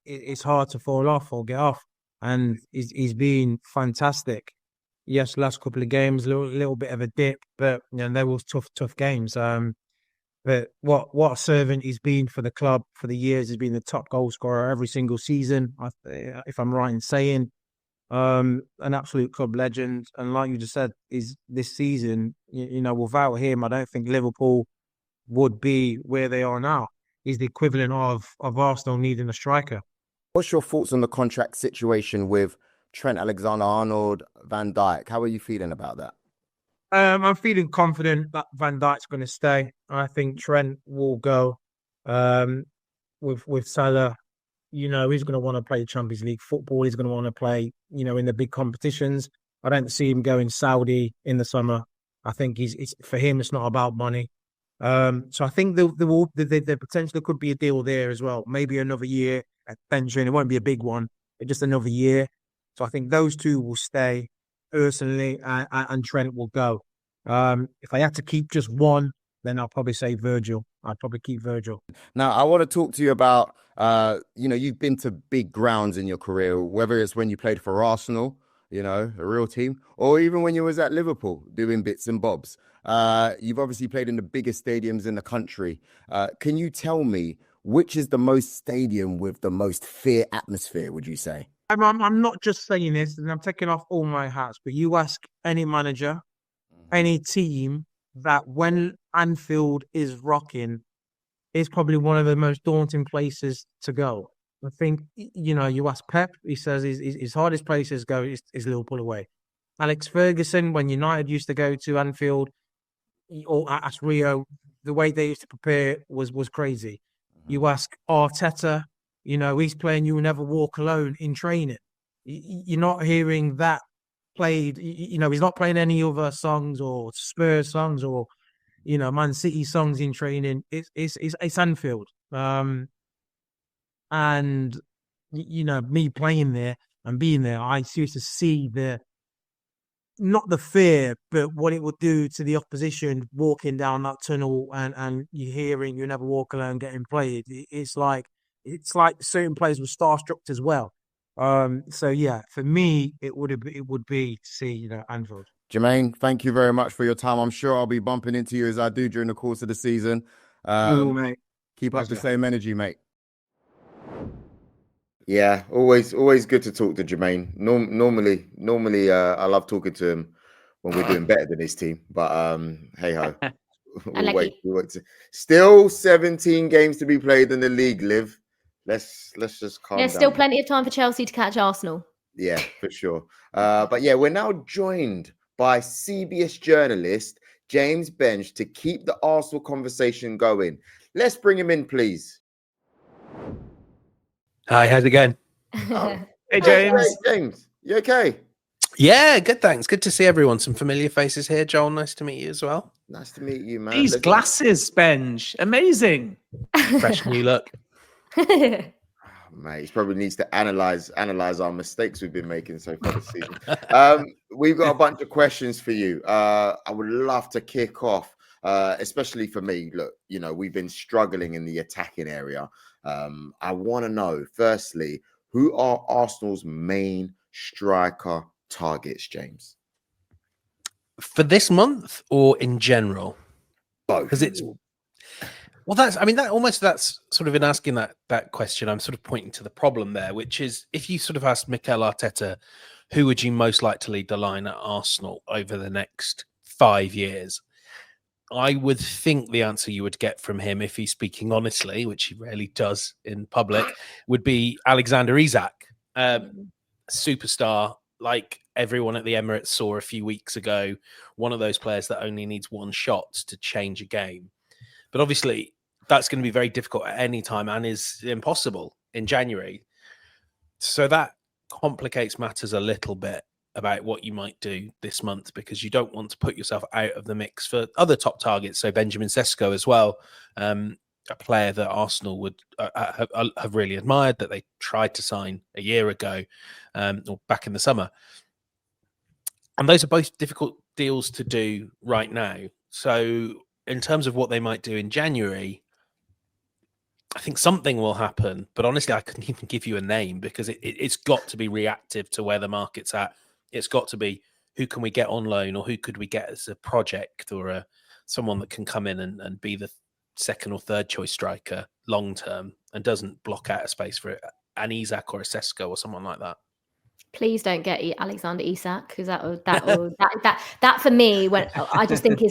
it's hard to fall off or get off. And he's been fantastic. Yes, last couple of games, a little bit of a dip, but there was tough games. But what a servant he's been for the club for the years. He's been the top goal scorer every single season, if I'm right in saying. An absolute club legend. And like you just said, is this season, without him, I don't think Liverpool would be where they are now. He's the equivalent of Arsenal needing a striker. What's your thoughts on the contract situation with Trent Alexander-Arnold, Van Dijk? How are you feeling about that? I'm feeling confident that Van Dijk's going to stay. I think Trent will go. With Salah, he's going to want to play Champions League football. He's going to want to play, in the big competitions. I don't see him going Saudi in the summer. I think for him, it's not about money. So I think there potentially could be a deal there as well. Maybe another year extension. It won't be a big one, but just another year. So I think those two will stay. Personally, and Trent will go. If I had to keep just one, then I'll probably say Virgil. I'd probably keep Virgil. Now, I want to talk to you about, you've been to big grounds in your career, whether it's when you played for Arsenal, a real team, or even when you was at Liverpool doing bits and bobs. You've obviously played in the biggest stadiums in the country. Can you tell me which is the most stadium with the most fear atmosphere, would you say? I'm not just saying this, and I'm taking off all my hats, but you ask any manager, any team, that when Anfield is rocking, it's probably one of the most daunting places to go. I think, you ask Pep, he says his hardest places to go is Liverpool away. Alex Ferguson, when United used to go to Anfield, or at Rio, the way they used to prepare was crazy. You ask Arteta, he's playing You Will Never Walk Alone in training. You're not hearing that played. He's not playing any other songs or Spurs songs or, Man City songs in training. It's Anfield. And me playing there and being there, I seriously see not the fear, but what it will do to the opposition walking down that tunnel and you hearing You Never Walk Alone getting played. It's like certain players were starstruck as well. So yeah, for me, it would be to see Anfield. Jermaine, thank you very much for your time. I'm sure I'll be bumping into you as I do during the course of the season. Cool, mate. Keep up the same energy, mate. Yeah, always good to talk to Jermaine. Normally, I love talking to him when we're doing better than his team. But hey ho, we'll wait. Still 17 games to be played in the league. Liv, let's just calm down. There's still plenty of time for Chelsea to catch Arsenal. Yeah, for sure. But yeah, we're now joined by CBS journalist James Benge to keep the Arsenal conversation going. Let's bring him in, please. Hi, how's it going? Hey, James. Hey, James, you okay? Yeah, good, thanks. Good to see everyone. Some familiar faces here. Joel, nice to meet you as well. Nice to meet you, man. These glasses, Benge. Amazing. Fresh new look. Mate, he probably needs to analyze our mistakes we've been making so far this season. We've got a bunch of questions for you. I would love to kick off, especially for me. Look, we've been struggling in the attacking area. I want to know, firstly, who are Arsenal's main striker targets, James? For this month or in general? Both. Because it's... Well, that's sort of in asking that question, I'm sort of pointing to the problem there, which is if you sort of asked Mikel Arteta, who would you most like to lead the line at Arsenal over the next 5 years? I would think the answer you would get from him, if he's speaking honestly, which he rarely does in public, would be Alexander Isak, superstar, like everyone at the Emirates saw a few weeks ago, one of those players that only needs one shot to change a game. But obviously, that's going to be very difficult at any time and is impossible in January. So that complicates matters a little bit about what you might do this month, because you don't want to put yourself out of the mix for other top targets. So Benjamin Sesko as well, a player that Arsenal would have really admired, that they tried to sign a year ago or back in the summer. And those are both difficult deals to do right now. So in terms of what they might do in January, I think something will happen, but honestly, I couldn't even give you a name because it's got to be reactive to where the market's at. It's got to be who can we get on loan, or who could we get as a project, or someone that can come in and be the second or third choice striker long term and doesn't block out a space for an Isak or a Sesko or someone like that. Please don't get Alexander Isak, because that for me, when I just think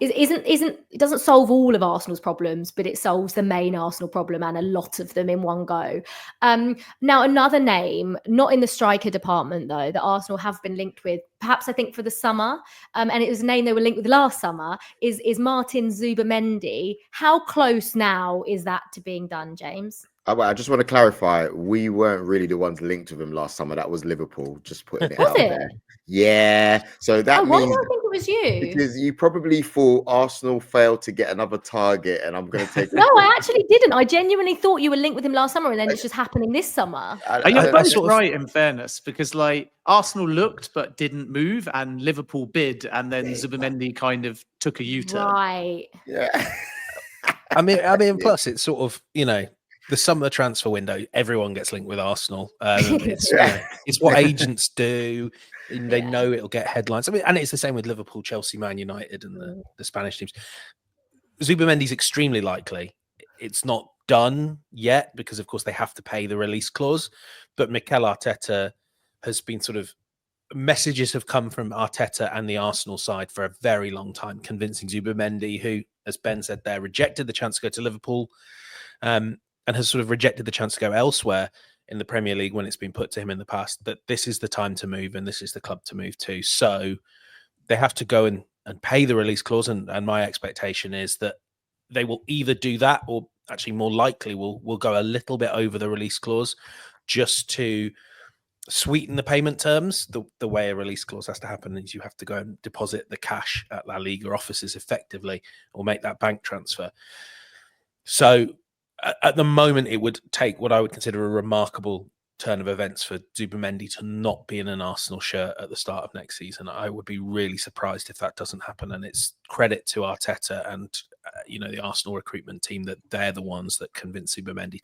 it doesn't solve all of Arsenal's problems, but it solves the main Arsenal problem and a lot of them in one go. Now, another name, not in the striker department though, that Arsenal have been linked with, perhaps I think for the summer, and it was a name they were linked with last summer, is Martin Zubimendi. How close now is that to being done, James? I just want to clarify, we weren't really the ones linked with him last summer. That was Liverpool, just putting it out there. Yeah. So that why means... do I think it was you? Because you probably thought Arsenal failed to get another target, and I'm going to take... No, I actually didn't. I genuinely thought you were linked with him last summer, and then it's just happening this summer. You're both right, in fairness, because Arsenal looked but didn't move, and Liverpool bid, and then Zubimendi kind of took a U-turn. Right. Yeah. I mean, plus it's sort of, the summer transfer window, everyone gets linked with Arsenal. It's what agents do. And they know it'll get headlines. I mean, and it's the same with Liverpool, Chelsea, Man United, and the Spanish teams. Zubimendi's extremely likely. It's not done yet because, of course, they have to pay the release clause. But Mikel Arteta has been messages have come from Arteta and the Arsenal side for a very long time, convincing Zubimendi, who, as Ben said there, rejected the chance to go to Liverpool. And has sort of rejected the chance to go elsewhere in the Premier League when it's been put to him in the past, that this is the time to move and this is the club to move to. So they have to go and pay the release clause. And my expectation is that they will either do that, or actually more likely will go a little bit over the release clause, just to sweeten the payment terms. The way a release clause has to happen is you have to go and deposit the cash at La Liga offices effectively, or make that bank transfer. So at the moment, it would take what I would consider a remarkable turn of events for Zubimendi to not be in an Arsenal shirt at the start of next season. I would be really surprised if that doesn't happen. And it's credit to Arteta and the Arsenal recruitment team that they're the ones that convinced Zubimendi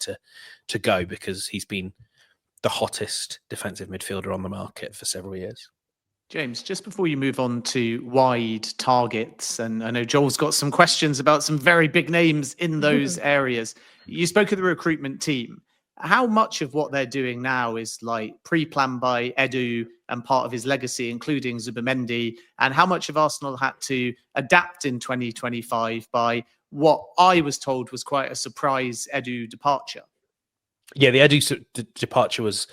to go, because he's been the hottest defensive midfielder on the market for several years. James, just before you move on to wide targets, and I know Joel's got some questions about some very big names in those areas. You spoke of the recruitment team. How much of what they're doing now is like pre-planned by Edu and part of his legacy, including Zubimendi, and how much of Arsenal had to adapt in 2025 by what I was told was quite a surprise Edu departure? Yeah, the Edu departure was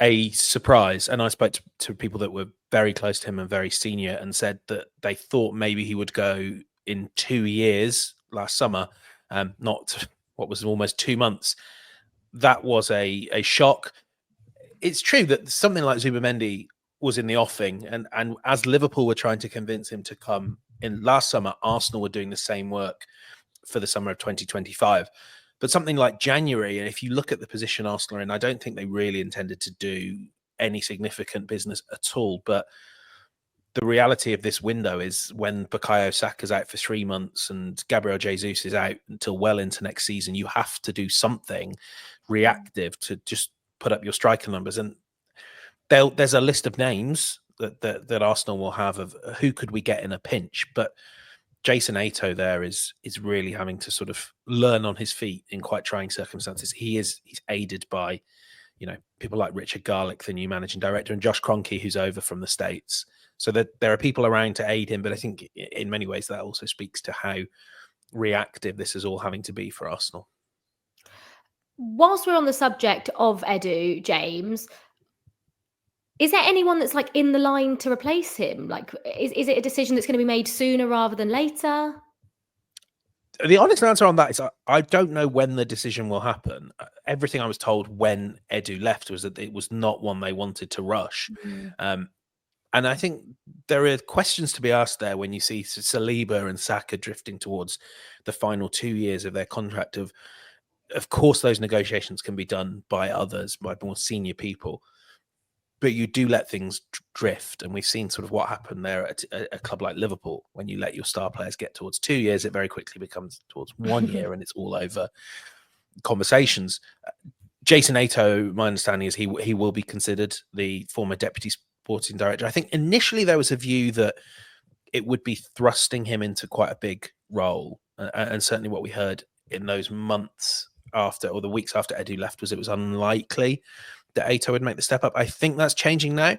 a surprise, and I spoke to people that were very close to him and very senior, and said that they thought maybe he would go in 2 years last summer, not what was almost 2 months. That was a shock. It's true that something like Zubimendi was in the offing, and as Liverpool were trying to convince him to come in last summer, Arsenal were doing the same work for the summer of 2025. But something like January, and if you look at the position Arsenal are in, I don't think they really intended to do any significant business at all. But the reality of this window is when Bukayo Saka's out for 3 months and Gabriel Jesus is out until well into next season, you have to do something reactive to just put up your striker numbers. And there's a list of names that Arsenal will have of who could we get in a pinch. But Jason Ato there is really having to sort of learn on his feet in quite trying circumstances. He's aided by, people like Richard Garlick, the new managing director, and Josh Kroenke, who's over from the States. So that there are people around to aid him. But I think in many ways that also speaks to how reactive this is all having to be for Arsenal. Whilst we're on the subject of Edu, James, is there anyone that's like in the line to replace him? Like, is it a decision that's going to be made sooner rather than later? The honest answer on that is I don't know when the decision will happen. Everything I was told when Edu left was that it was not one they wanted to rush. And I think there are questions to be asked there when you see Saliba and Saka drifting towards the final 2 years of their contract. Of course, those negotiations can be done by others, by more senior people. But you do let things drift. And we've seen sort of what happened there at a club like Liverpool. When you let your star players get towards 2 years, it very quickly becomes towards 1 year and it's all over conversations. Jason Ato, my understanding is he will be considered the former deputy sporting director. I think initially there was a view that it would be thrusting him into quite a big role. And certainly what we heard in those months after, or the weeks after Edu left, was it was unlikely that Ato would make the step up. I think that's changing now.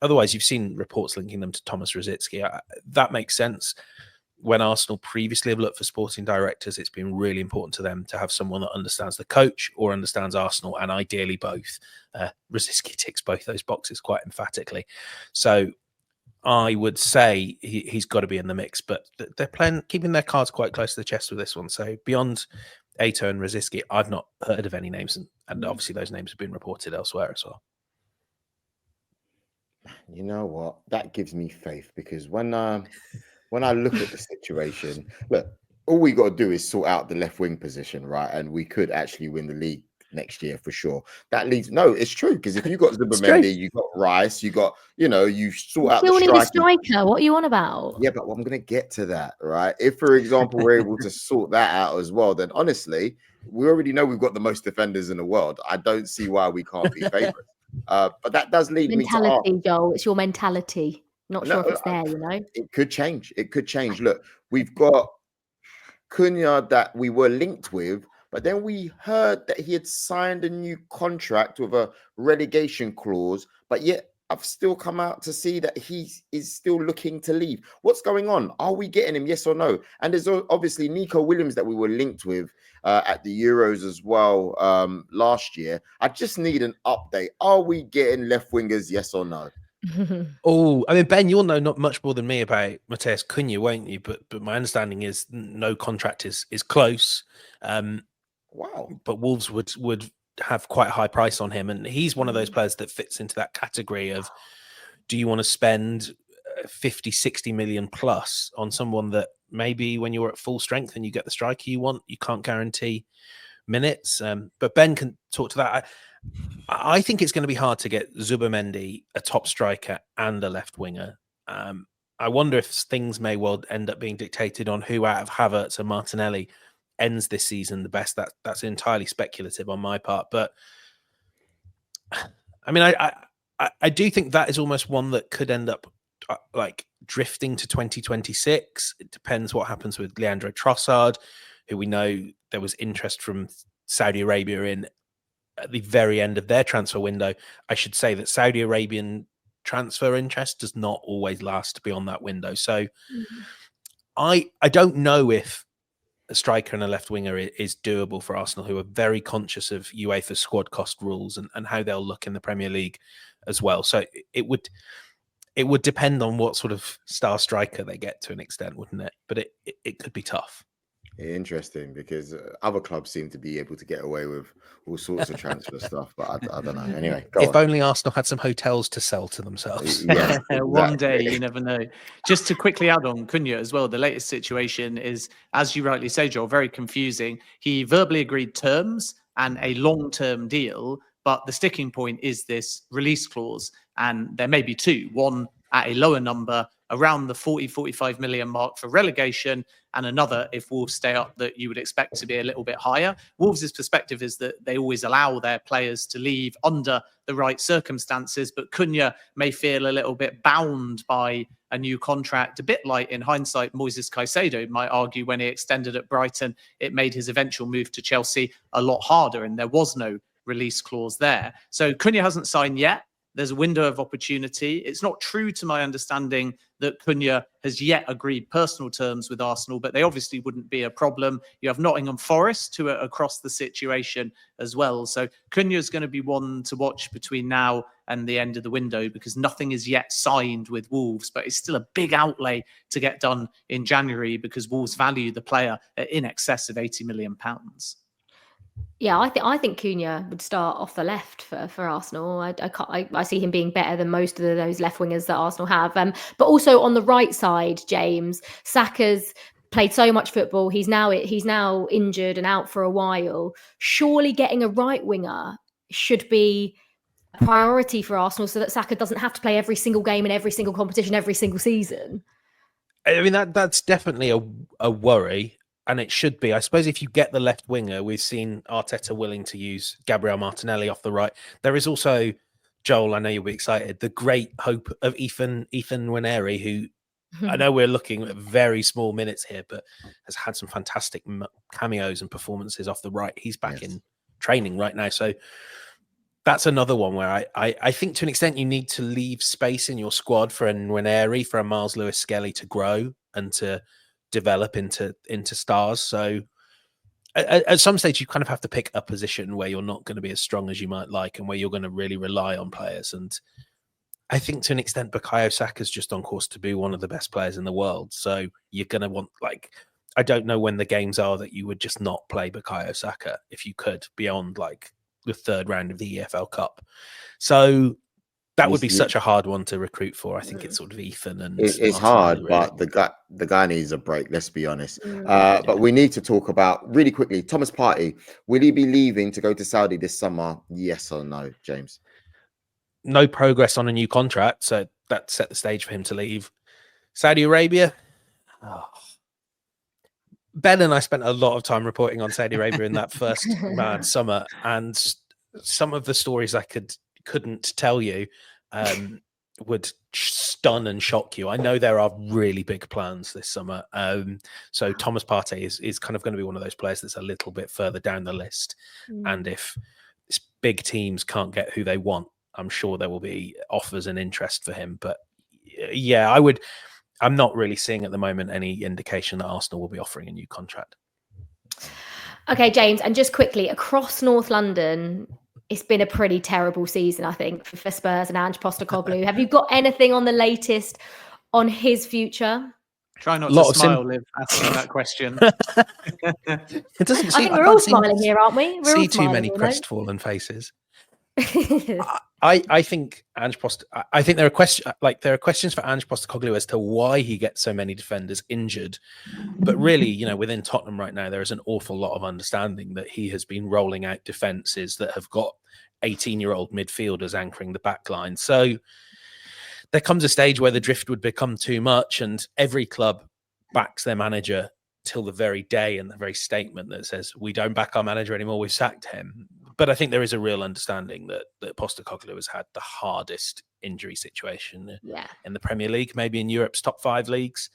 Otherwise, you've seen reports linking them to Thomas Rosicky. That makes sense. When Arsenal previously have looked for sporting directors, it's been really important to them to have someone that understands the coach or understands Arsenal, and ideally both. Rosicky ticks both those boxes quite emphatically. So I would say he's got to be in the mix, but they're keeping their cards quite close to the chest with this one. So beyond Ato and Rosicky, I've not heard of any names, and obviously those names have been reported elsewhere as well. You know what? That gives me faith, because when I look at the situation, look, all we got to do is sort out the left wing position, right? And we could actually win the league next year for sure. That leads, no, it's true, because if you got Zubimendi, you got Rice, you got, you sort out the striker. What are you on about? Yeah, but I'm going to get to that, right? If, for example, we're able to sort that out as well, then honestly, we already know we've got the most defenders in the world. I don't see why we can't be favorites. But that does lead me to mentality, Joel. It's your mentality. Not sure if it's there, It could change. It could change. Look, we've got Cunha that we were linked with, but then we heard that he had signed a new contract with a relegation clause, but yet I've still come out to see that he is still looking to leave. What's going on? Are we getting him? Yes or no? And there's obviously Nico Williams that we were linked with at the Euros as well last year. I just need an update. Are we getting left wingers? Yes or no? Oh, I mean, Ben, you'll know not much more than me about Matheus Cunha, won't you? But my understanding is no contract is close. Wow. But Wolves would have quite a high price on him, and he's one of those players that fits into that category of, do you want to spend 50, 60 million plus on someone that maybe when you're at full strength and you get the striker you want, you can't guarantee minutes. But Ben can talk to that. I think it's going to be hard to get Zubimendi, a top striker, and a left winger. I wonder if things may well end up being dictated on who out of Havertz and Martinelli ends this season the best. That's entirely speculative on my part. But I mean, I do think that is almost one that could end up like drifting to 2026. It depends what happens with Leandro Trossard, who we know there was interest from Saudi Arabia in at the very end of their transfer window. I should say that Saudi Arabian transfer interest does not always last beyond that window. So I don't know if a striker and a left winger is doable for Arsenal, who are very conscious of UEFA squad cost rules and how they'll look in the Premier League as well. So it would depend on what sort of star striker they get to an extent, wouldn't it? But it could be tough. Interesting, because other clubs seem to be able to get away with all sorts of transfer stuff, but I don't know. Anyway, if only Arsenal had some hotels to sell to themselves. Yeah, One day, you never know. Just to quickly add on Cunha as well, the latest situation is, as you rightly say, Joel, very confusing. He verbally agreed terms and a long-term deal, but the sticking point is this release clause, and there may be two. One at a lower number, around the 40-45 million mark for relegation, and another, if Wolves stay up, that you would expect to be a little bit higher. Wolves' perspective is that they always allow their players to leave under the right circumstances, but Cunha may feel a little bit bound by a new contract, a bit like, in hindsight, Moises Caicedo might argue when he extended at Brighton, it made his eventual move to Chelsea a lot harder, and there was no release clause there. So Cunha hasn't signed yet. There's a window of opportunity. It's not true to my understanding that Cunha has yet agreed personal terms with Arsenal, but they obviously wouldn't be a problem. You have Nottingham Forest who are across the situation as well. So Cunha is going to be one to watch between now and the end of the window, because nothing is yet signed with Wolves, but it's still a big outlay to get done in January because Wolves value the player at in excess of £80 million. Yeah, I think Cunha would start off the left for Arsenal. I see him being better than most of those left wingers that Arsenal have. But also on the right side, James, Saka's played so much football. He's now injured and out for a while. Surely getting a right winger should be a priority for Arsenal, so that Saka doesn't have to play every single game in every single competition every single season. I mean, that's definitely a worry. And it should be. I suppose if you get the left winger, we've seen Arteta willing to use Gabriel Martinelli off the right. There is also, Joel, I know you'll be excited, the great hope of Ethan Nwaneri, who I know we're looking at very small minutes here, but has had some fantastic cameos and performances off the right. He's back in training right now. So that's another one where I think to an extent you need to leave space in your squad for a Nwaneri, for a Miles Lewis-Skelly to grow and to develop into stars. So at some stage you kind of have to pick a position where you're not going to be as strong as you might like and where you're going to really rely on players. And I think to an extent Bukayo Saka's just on course to be one of the best players in the world. So you're going to want, like, I don't know when the games are that you would just not play Bukayo Saka if you could, beyond like the third round of the EFL Cup. So that would be such a hard one to recruit for. I think it's sort of Ethan and it's hard, really. But the guy needs a break. Let's be honest. But we need to talk about really quickly. Thomas Partey, will he be leaving to go to Saudi this summer? Yes or no, James? No progress on a new contract, so that set the stage for him to leave. Saudi Arabia. Oh. Ben and I spent a lot of time reporting on Saudi Arabia in that first mad summer, and some of the stories I couldn't tell you would stun and shock you. I know there are really big plans this summer. So Thomas Partey is kind of going to be one of those players that's a little bit further down the list. And if big teams can't get who they want, I'm sure there will be offers and interest for him. But yeah, I'm not really seeing at the moment any indication that Arsenal will be offering a new contract. Okay, James, and just quickly, across North London, it's been a pretty terrible season, I think, for Spurs and Ange Postecoglou. Have you got anything on the latest on his future? Try not Lot to of sim- smile, Liv, asking that question. It doesn't I seem. think we're all smiling here, aren't we? We're all See too smiling, many you know? crestfallen faces. I think Ange Post. I think there are questions for Ange Postecoglou as to why he gets so many defenders injured. But really, within Tottenham right now, there is an awful lot of understanding that he has been rolling out defenses that have got 18-year-old midfielders anchoring the back line. So there comes a stage where the drift would become too much, and every club backs their manager till the very day and the very statement that says, we don't back our manager anymore, we've sacked him. But I think there is a real understanding that Postecoglou has had the hardest injury situation in the Premier League, maybe in Europe's top 5 leagues.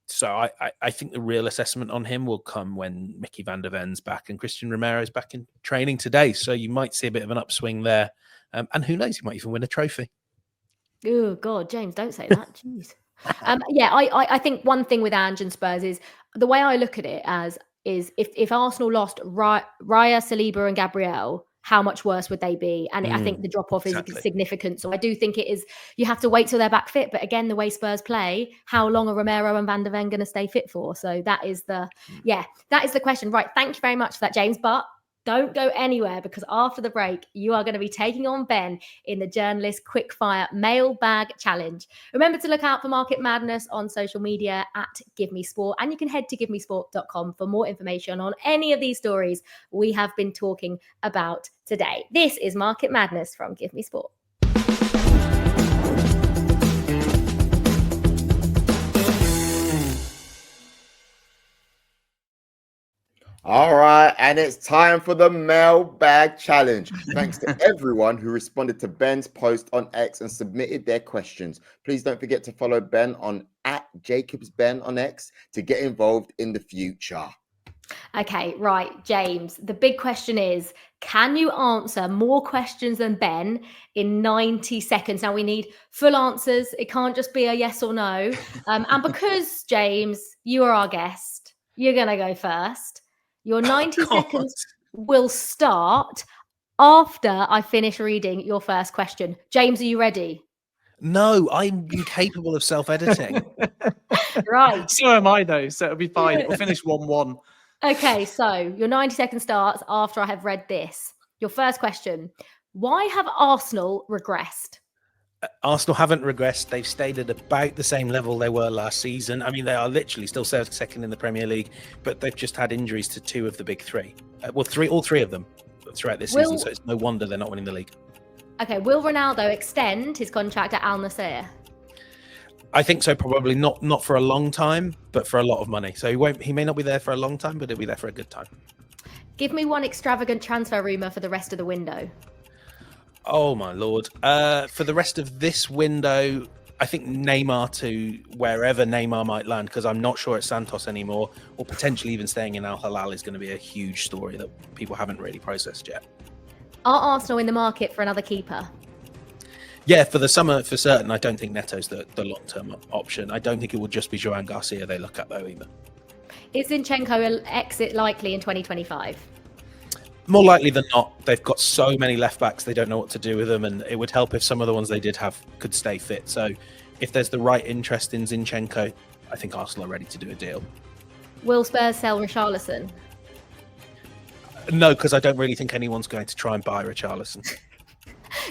So I think the real assessment on him will come when Mickey van der Ven's back and Christian Romero's back in training today. So you might see a bit of an upswing there. And who knows, he might even win a trophy. Oh, God, James, don't say that. Jeez. I think one thing with Ange and Spurs is the way I look at it is if Arsenal lost Raya, Saliba and Gabriel, how much worse would they be? And I think the drop-off is significant. So I do think you have to wait till they're back fit. But again, the way Spurs play, how long are Romero and Van der Ven going to stay fit for? So that is the question. Right. Thank you very much for that, James. But don't go anywhere, because after the break, you are going to be taking on Ben in the Journalist Quickfire Mailbag Challenge. Remember to look out for Market Madness on social media at Give Me Sport, and you can head to givemesport.com for more information on any of these stories we have been talking about today. This is Market Madness from Give Me Sport. All right, and it's time for the Mailbag Challenge. Thanks to everyone who responded to Ben's post on X and submitted their questions. Please don't forget to follow Ben on @JacobsBen on X to get involved in the future. Okay, right, James. The big question is, can you answer more questions than Ben in 90 seconds? Now, we need full answers. It can't just be a yes or no. And because, James, you are our guest, you're going to go first. Your 90 seconds will start after I finish reading your first question. James, are you ready? No, I'm incapable of self-editing. Right. So am I, though, so it'll be fine. It'll finish 1-1. Okay, so your 90 seconds starts after I have read this. Your first question: why have Arsenal regressed? Arsenal haven't regressed. They've stayed at about the same level they were last season. I mean, they are literally still second in the Premier League, but they've just had injuries to 2 of the big 3. All three of them throughout this season, so it's no wonder they're not winning the league. Okay, will Ronaldo extend his contract at Al Nassr? I think so, probably not for a long time, but for a lot of money. So he may not be there for a long time, but he'll be there for a good time. Give me one extravagant transfer rumour for the rest of the window. Oh my Lord. For the rest of this window, I think Neymar to wherever Neymar might land, because I'm not sure it's Santos anymore, or potentially even staying in Al Hilal is going to be a huge story that people haven't really processed yet. Are Arsenal in the market for another keeper? Yeah, for the summer, for certain. I don't think Neto's the long-term option. I don't think it will just be Joan Garcia they look at, though, either. Is Zinchenko an exit likely in 2025? More likely than not. They've got so many left-backs, they don't know what to do with them, and it would help if some of the ones they did have could stay fit. So if there's the right interest in Zinchenko, I think Arsenal are ready to do a deal. Will Spurs sell Richarlison? No, because I don't really think anyone's going to try and buy Richarlison.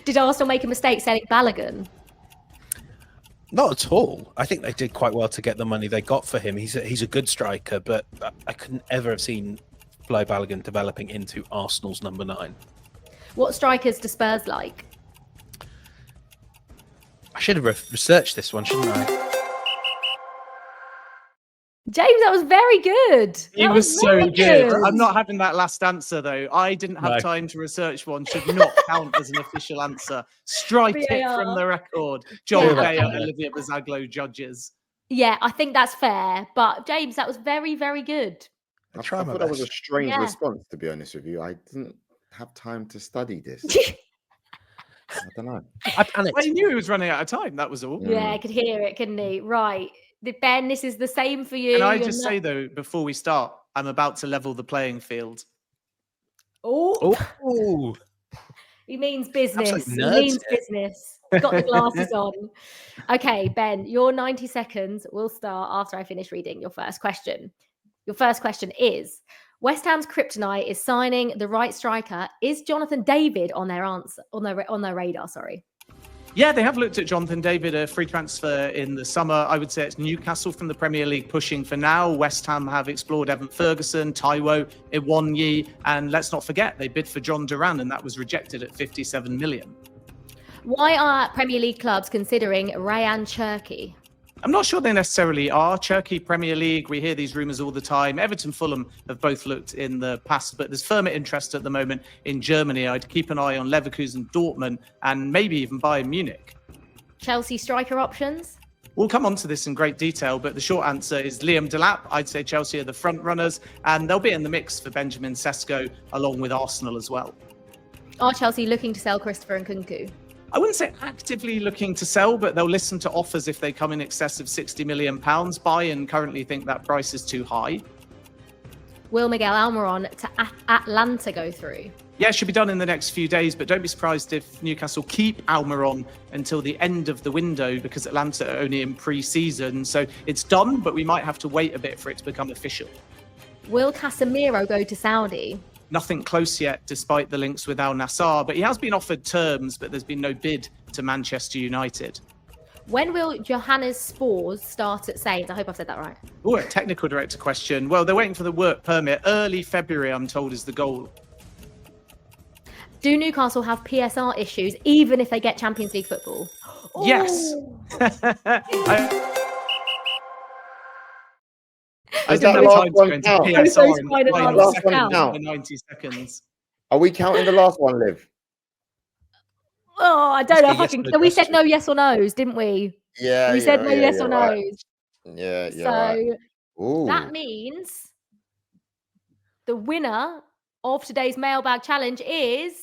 Did Arsenal make a mistake selling Balogun? Not at all. I think they did quite well to get the money they got for him. He's a good striker, but I couldn't ever have seen Flo Balogun developing into Arsenal's number 9. What strikers do Spurs like? I should have researched this one, shouldn't I? James, that was very good. It was so good. I'm not having that last answer, though. I didn't have time to research one. Should not count as an official answer. Strike it from the record. John Bayer, Olivia Bazaglo judges. Yeah, I think that's fair. But James, that was very, very good. I thought that was a strange response, to be honest with you. I didn't have time to study this. I don't know. I panicked. I knew he was running out of time. That was all. Yeah, I could hear it, couldn't he? Right. Ben, this is the same for you. Can I just say, though, before we start, I'm about to level the playing field. Oh. He means business. Absolute He nerds means here. business. He's got the glasses on. Okay, Ben, your 90 seconds will start after I finish reading your first question. Your first question is, West Ham's kryptonite is signing the right striker. Is Jonathan David on their radar? Sorry. Yeah, they have looked at Jonathan David, a free transfer in the summer. I would say it's Newcastle from the Premier League pushing for now. West Ham have explored Evan Ferguson, Taiwo, Iwanyi, and let's not forget they bid for John Duran, and that was rejected at 57 million. Why are Premier League clubs considering Rayan Cherki? I'm not sure they necessarily are. Turkey, Premier League, we hear these rumours all the time. Everton, Fulham have both looked in the past, but there's firmer interest at the moment in Germany. I'd keep an eye on Leverkusen, Dortmund, and maybe even Bayern Munich. Chelsea striker options? We'll come on to this in great detail, but the short answer is Liam Delap. I'd say Chelsea are the front runners, and they'll be in the mix for Benjamin Sesko, along with Arsenal as well. Are Chelsea looking to sell Christopher Nkunku? I wouldn't say actively looking to sell, but they'll listen to offers if they come in excess of £60 million. Bayern currently think that price is too high. Will Miguel Almiron to Atlanta go through? Yeah, it should be done in the next few days, but don't be surprised if Newcastle keep Almiron until the end of the window because Atlanta are only in pre-season. So it's done, but we might have to wait a bit for it to become official. Will Casemiro go to Saudi? Nothing close yet, despite the links with Al Nassr, but he has been offered terms, but there's been no bid to Manchester United. When will Johannes Spors start at Saints? I hope I've said that right. Oh, a technical director question. Well, they're waiting for the work permit. Early February, I'm told, is the goal. Do Newcastle have PSR issues, even if they get Champions League football? Yes. I Is didn't that know last time to one go into count? PSR So in spider the final last seconds one of the 90 seconds. Are we counting the last one, Liv? Oh, I don't know if I yes can. or no We said question. no yes or no's, didn't we? Yeah, We said no yes or right. no's. Yeah, So right. Ooh. that means the winner of today's mailbag challenge is...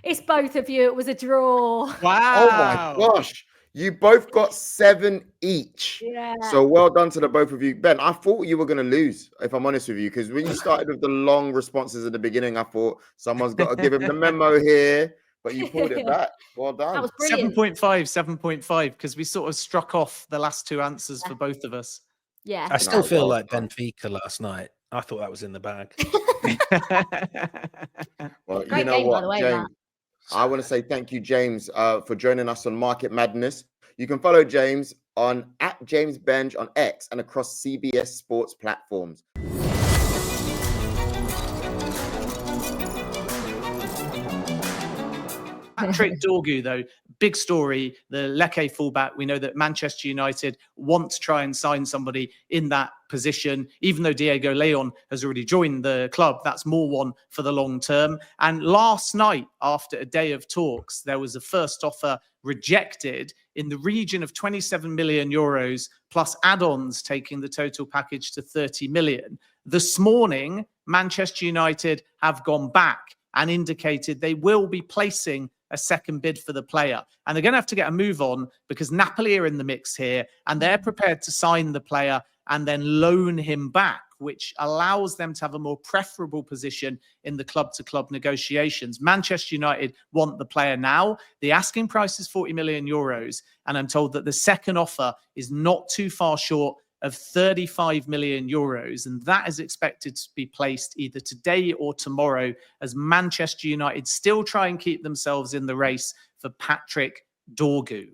It's both of you. It was a draw. Wow. Oh my gosh. You both got 7 each. Yeah. So well done to the both of you. Ben, I thought you were going to lose, if I'm honest with you, because when you started with the long responses at the beginning, I thought someone's got to give him the memo here, but you pulled it back. Well done. That was brilliant. 7.5, because we sort of struck off the last two answers for both of us. Yeah. I still No, feel well like done. Benfica last night. I thought that was in the bag. Well, Great you know game, by what, the way, James? Matt. I want to say thank you, James, for joining us on Market Madness. You can follow James on @James Benge on X and across CBS Sports platforms. Patrick Dorgu, though, big story. The Lecce fullback. We know that Manchester United want to try and sign somebody in that position. Even though Diego Leon has already joined the club, that's more one for the long term. And last night, after a day of talks, there was a first offer rejected in the region of 27 million euros plus add-ons, taking the total package to 30 million. This morning, Manchester United have gone back and indicated they will be placing a second bid for the player. And they're going to have to get a move on because Napoli are in the mix here and they're prepared to sign the player and then loan him back, which allows them to have a more preferable position in the club-to-club negotiations. Manchester United want the player now. The asking price is 40 million euros. And I'm told that the second offer is not too far short of 35 million euros. And that is expected to be placed either today or tomorrow as Manchester United still try and keep themselves in the race for Patrick Dorgu.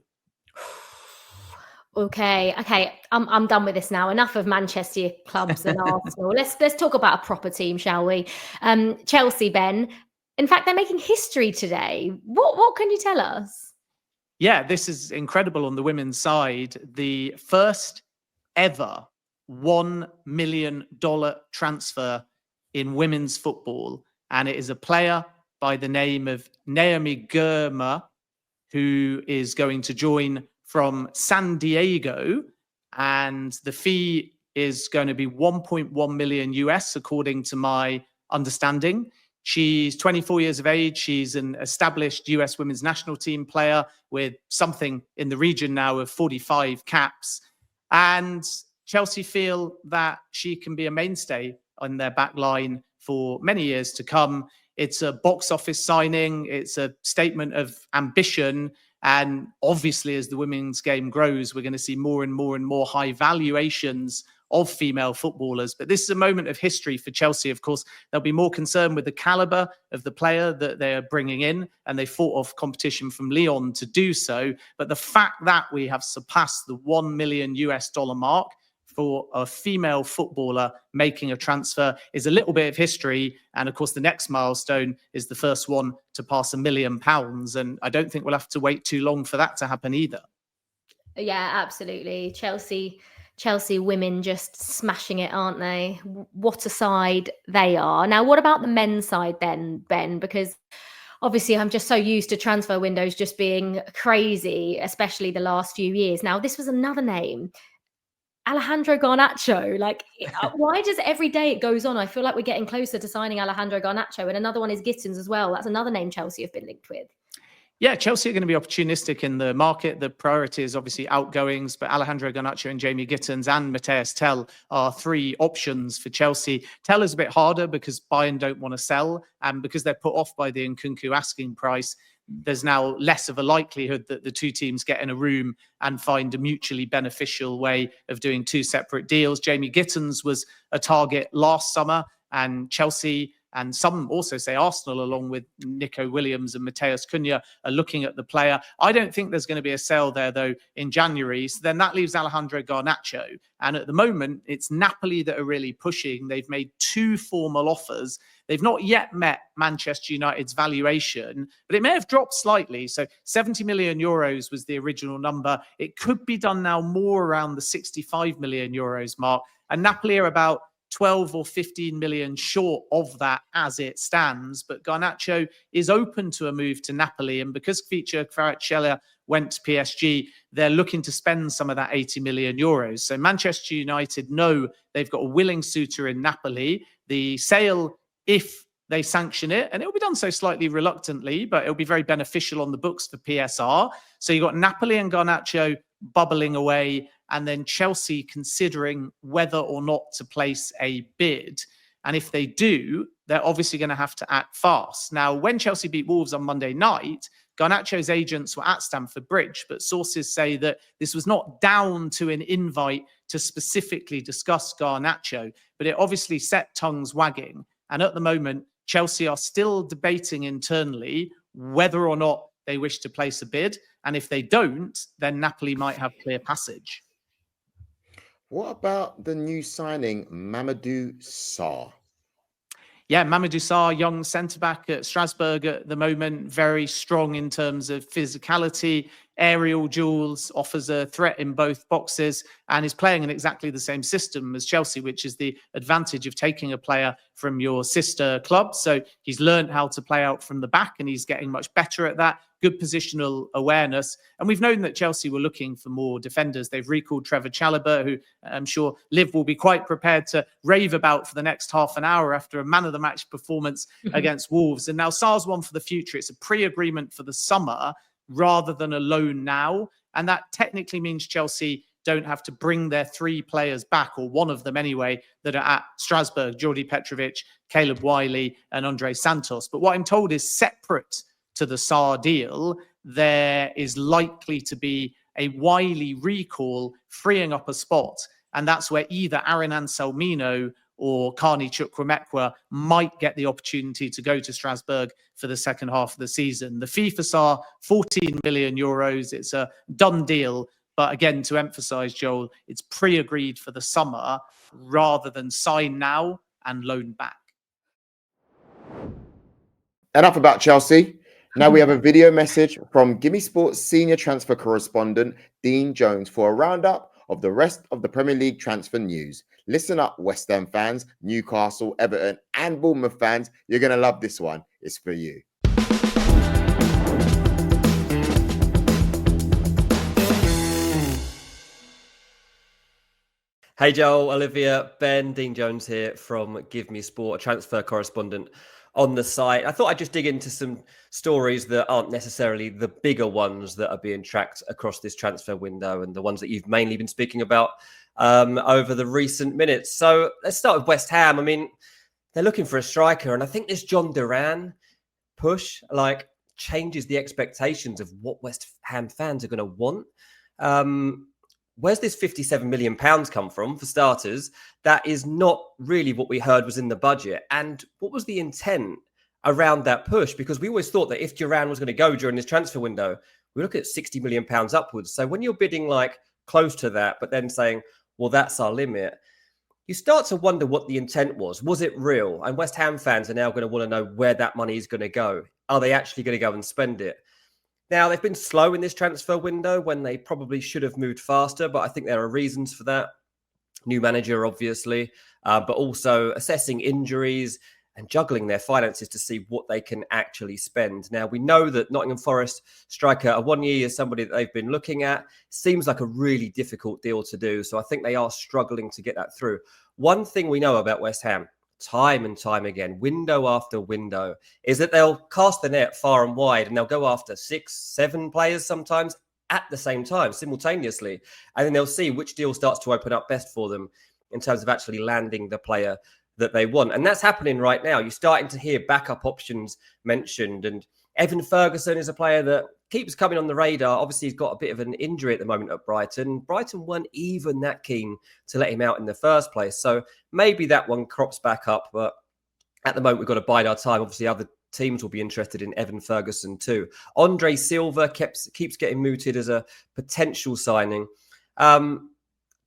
Okay. I'm done with this now. Enough of Manchester clubs and Arsenal. Let's talk about a proper team, shall we? Chelsea, Ben. In fact, they're making history today. What can you tell us? Yeah, this is incredible on the women's side. The first ever $1 million transfer in women's football. And it is a player by the name of Naomi Girma, who is going to join from San Diego. And the fee is going to be 1.1 million US, according to my understanding. She's 24 years of age. She's an established US women's national team player with something in the region now of 45 caps. And Chelsea feel that she can be a mainstay on their back line for many years to come. It's a box office signing. It's a statement of ambition. And obviously, as the women's game grows, we're going to see more and more and more high valuations of female footballers. But this is a moment of history for Chelsea. Of course, they'll be more concerned with the caliber of the player that they're bringing in, and they fought off competition from Lyon to do so. But the fact that we have surpassed the $1 million mark for a female footballer making a transfer is a little bit of history. And of course, the next milestone is the first one to pass £1 million. And I don't think we'll have to wait too long for that to happen either. Yeah, absolutely. Chelsea women just smashing it, aren't they? What a side they are. Now, what about the men's side then, Ben? Because obviously I'm just so used to transfer windows just being crazy, especially the last few years. Now, this was another name, Alejandro Garnacho. Like, why does every day it goes on, I feel like we're getting closer to signing Alejandro Garnacho, and another one is Gittins as well. That's another name Chelsea have been linked with. Yeah, Chelsea are going to be opportunistic in the market. The priority is obviously outgoings, but Alejandro Garnacho and Jamie Gittins and Matthias Tell are three options for Chelsea. Tell is a bit harder because Bayern don't want to sell, and because they're put off by the Nkunku asking price, there's now less of a likelihood that the two teams get in a room and find a mutually beneficial way of doing two separate deals. Jamie Gittins was a target last summer, and Chelsea, and some also say Arsenal, along with Nico Williams and Matheus Cunha, are looking at the player. I don't think there's going to be a sale there, though, in January. So then that leaves Alejandro Garnacho. And at the moment, it's Napoli that are really pushing. They've made 2 formal offers. They've not yet met Manchester United's valuation, but it may have dropped slightly. So 70 million euros was the original number. It could be done now more around the 65 million euros mark. And Napoli are about 12 or 15 million short of that as it stands. But Garnacho is open to a move to Napoli. And because Kvicha Kvaratskhelia went to PSG, they're looking to spend some of that 80 million euros. So Manchester United know they've got a willing suitor in Napoli. The sale, if they sanction it, and it'll be done so slightly reluctantly, but it'll be very beneficial on the books for PSR. So you've got Napoli and Garnacho bubbling away, and then Chelsea considering whether or not to place a bid. And if they do, they're obviously going to have to act fast. Now, when Chelsea beat Wolves on Monday night, Garnacho's agents were at Stamford Bridge, but sources say that this was not down to an invite to specifically discuss Garnacho, but it obviously set tongues wagging. And at the moment, Chelsea are still debating internally whether or not they wish to place a bid. And if they don't, then Napoli might have clear passage. What about the new signing, Mamadou Sarr? Yeah, Mamadou Sarr, young centre-back at Strasbourg at the moment, very strong in terms of physicality, aerial duels, offers a threat in both boxes, and is playing in exactly the same system as Chelsea, which is the advantage of taking a player from your sister club. So he's learned how to play out from the back, and he's getting much better at that. Good positional awareness. And we've known that Chelsea were looking for more defenders. They've recalled Trevor Chalobah, who I'm sure Liv will be quite prepared to rave about for the next half an hour after a man-of-the-match performance against Wolves. And now Sarr's one for the future. It's a pre-agreement for the summer rather than a loan now. And that technically means Chelsea don't have to bring their 3 players back, or one of them anyway, that are at Strasbourg: Jordi Petrovic, Caleb Wiley, and Andre Santos. But what I'm told is separate to the Sarr deal, there is likely to be a Wiley recall freeing up a spot. And that's where either Aaron Anselmino or Carney Chukwuemeka might get the opportunity to go to Strasbourg for the second half of the season. The fee for Sarr, 14 million euros. It's a done deal. But again, to emphasize, Joel, it's pre-agreed for the summer rather than sign now and loan back. Enough about Chelsea. Now we have a video message from Gimme Sports senior transfer correspondent Dean Jones for a roundup of the rest of the Premier League transfer news. Listen up, West Ham fans, Newcastle, Everton, and Bournemouth fans. You're going to love this one. It's for you. Hey Joel, Olivia, Ben, Dean Jones here from Give Me Sport, a transfer correspondent on the site. I thought I'd just dig into some stories that aren't necessarily the bigger ones that are being tracked across this transfer window, and the ones that you've mainly been speaking about over the recent minutes. So let's start with West Ham. I mean, they're looking for a striker. And I think this John Duran push changes the expectations of what West Ham fans are going to want. Where's this £57 million come from, for starters? That is not really what we heard was in the budget. And what was the intent around that push? Because we always thought that if Duran was going to go during this transfer window, we look at £60 million upwards. So when you're bidding close to that, but then saying, well, that's our limit, you start to wonder what the intent was. Was it real? And West Ham fans are now going to want to know where that money is going to go. Are they actually going to go and spend it? Now, they've been slow in this transfer window when they probably should have moved faster, but I think there are reasons for that. New manager, obviously, but also assessing injuries and juggling their finances to see what they can actually spend. Now, we know that Nottingham Forest striker Awoniyi is somebody that they've been looking at. Seems like a really difficult deal to do, so I think they are struggling to get that through. One thing we know about West Ham, time and time again, window after window, is that they'll cast the net far and wide and they'll go after 6, 7 players sometimes at the same time, simultaneously. And then they'll see which deal starts to open up best for them in terms of actually landing the player that they want. And that's happening right now. You're starting to hear backup options mentioned. And Evan Ferguson is a player that keeps coming on the radar. Obviously, he's got a bit of an injury at the moment at Brighton. Brighton weren't even that keen to let him out in the first place. So maybe that one crops back up. But at the moment, we've got to bide our time. Obviously, other teams will be interested in Evan Ferguson too. Andre Silva keeps getting mooted as a potential signing.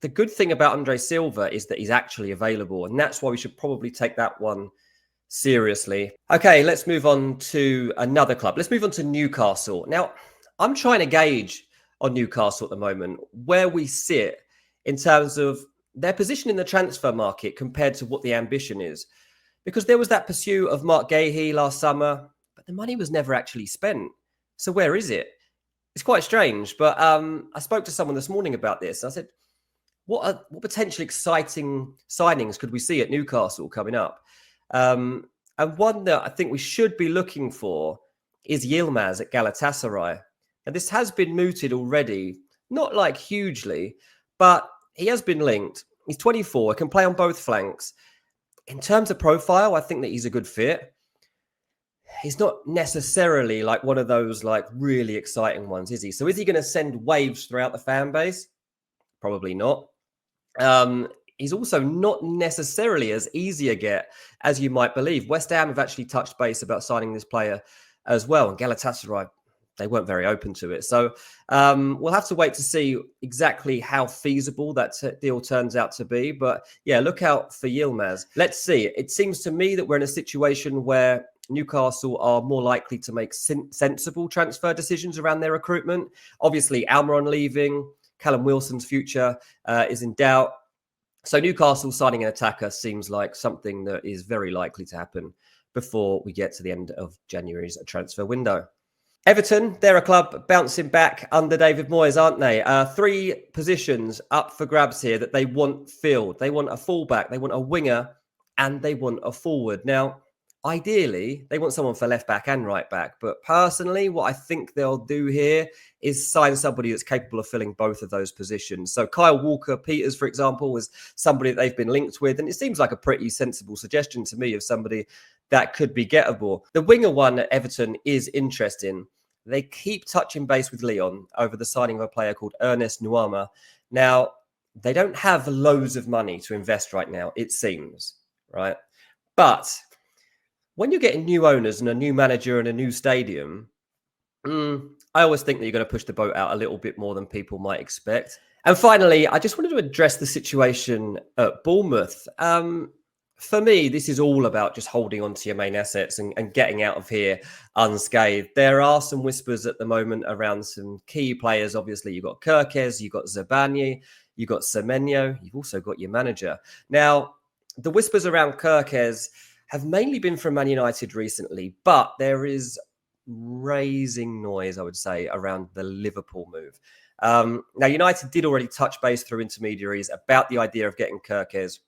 The good thing about Andre Silva is that he's actually available. And that's why we should probably take that one seriously. Okay, let's move on to another club. Let's move on to Newcastle. Now, I'm trying to gauge on Newcastle at the moment where we sit in terms of their position in the transfer market compared to what the ambition is. Because there was that pursuit of Mark Gahey last summer, but the money was never actually spent. So where is it? It's quite strange. But I spoke to someone this morning about this. I said, what potentially exciting signings could we see at Newcastle coming up? And one that I think we should be looking for is Yilmaz at Galatasaray. And this has been mooted already, not hugely, but he has been linked. He's 24, can play on both flanks. In terms of profile, I think that he's a good fit. He's not necessarily one of those really exciting ones, is he? So is he going to send waves throughout the fan base? Probably not. He's also not necessarily as easy a get as you might believe. West Ham have actually touched base about signing this player as well. And Galatasaray, they weren't very open to it. So we'll have to wait to see exactly how feasible that deal turns out to be. But yeah, look out for Yilmaz. Let's see. It seems to me that we're in a situation where Newcastle are more likely to make sensible transfer decisions around their recruitment. Obviously, Almiron leaving, Callum Wilson's future is in doubt. So Newcastle signing an attacker seems like something that is very likely to happen before we get to the end of January's transfer window. Everton, they're a club bouncing back under David Moyes, aren't they? 3 positions up for grabs here that they want filled. They want a fullback, they want a winger, and they want a forward. Now, ideally, they want someone for left back and right back. But personally, what I think they'll do here is sign somebody that's capable of filling both of those positions. So Kyle Walker-Peters, for example, was somebody that they've been linked with. And it seems like a pretty sensible suggestion to me of somebody that could be gettable. The winger one at Everton is interesting. They keep touching base with Lyon over the signing of a player called Ernest Nuama. Now, they don't have loads of money to invest right now, it seems, right? But when you're getting new owners and a new manager and a new stadium, I always think that you're going to push the boat out a little bit more than people might expect. And finally, I just wanted to address the situation at Bournemouth. For me, this is all about just holding on to your main assets and getting out of here unscathed. There are some whispers at the moment around some key players. Obviously, you've got Kirkes, you've got Zabanyi, you've got Semenyo, you've also got your manager. Now, the whispers around Kirkes have mainly been from Man United recently, but there is raising noise, I would say, around the Liverpool move. Now, United did already touch base through intermediaries about the idea of getting Kirkes.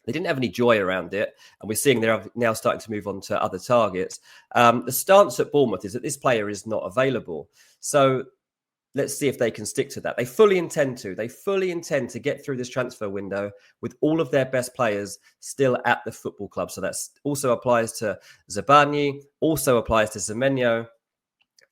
They didn't have any joy around it, and we're seeing they're now starting to move on to other targets. The stance at Bournemouth is that this player is not available. So let's see if they can stick to that. They fully intend to. They fully intend to get through this transfer window with all of their best players still at the football club. So that also applies to Zabanyi, also applies to Semenyo.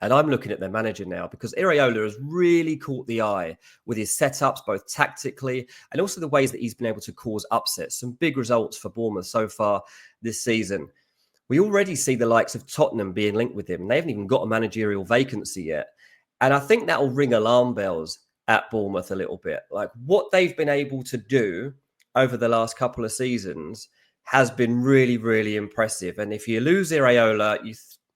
And I'm looking at their manager now because Iraola has really caught the eye with his setups, both tactically and also the ways that he's been able to cause upsets. Some big results for Bournemouth so far this season. We already see the likes of Tottenham being linked with him. They haven't even got a managerial vacancy yet. And I think that will ring alarm bells at Bournemouth a little bit. Like what they've been able to do over the last couple of seasons has been really, really impressive. And if you lose Iraola,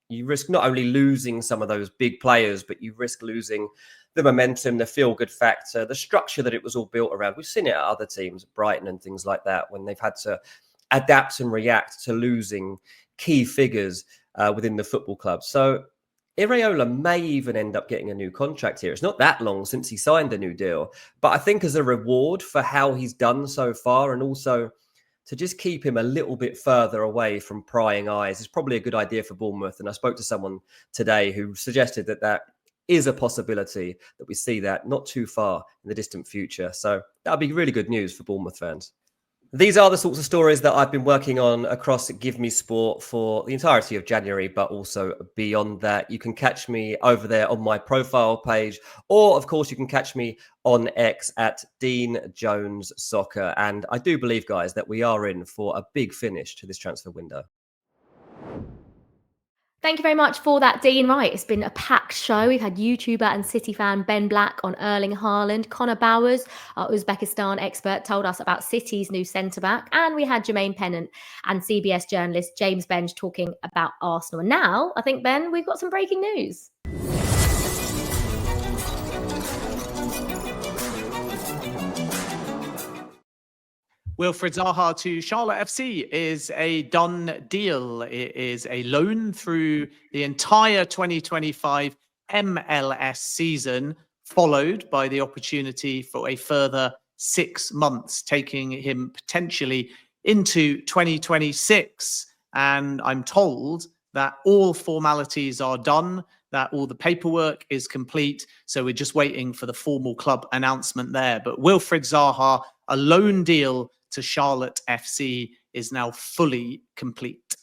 you risk not only losing some of those big players, but you risk losing the momentum, the feel-good factor, the structure that it was all built around. We've seen it at other teams, Brighton and things like that, when they've had to adapt and react to losing key figures within the football club. So Iraola may even end up getting a new contract here. It's not that long since he signed a new deal, but I think as a reward for how he's done so far, and also to just keep him a little bit further away from prying eyes, is probably a good idea for Bournemouth. And I spoke to someone today who suggested that that is a possibility, that we see that not too far in the distant future. So that would be really good news for Bournemouth fans. These are the sorts of stories that I've been working on across Give Me Sport for the entirety of January, but also beyond that. You can catch me over there on my profile page, or of course you can catch me on X at Dean Jones Soccer. And I do believe, guys, that we are in for a big finish to this transfer window. Thank you very much for that, Dean. Right, it's been a packed show. We've had YouTuber and City fan Ben Black on Erling Haaland. Conor Bowers, our Uzbekistan expert, told us about City's new centre-back. And we had Jermaine Pennant and CBS journalist James Benge talking about Arsenal. And now, I think, Ben, we've got some breaking news. Wilfried Zaha to Charlotte FC is a done deal. It is a loan through the entire 2025 MLS season, followed by the opportunity for a further 6 months, taking him potentially into 2026. And I'm told that all formalities are done, that all the paperwork is complete. So we're just waiting for the formal club announcement there. But Wilfried Zaha, a loan deal to Charlotte FC, is now fully complete.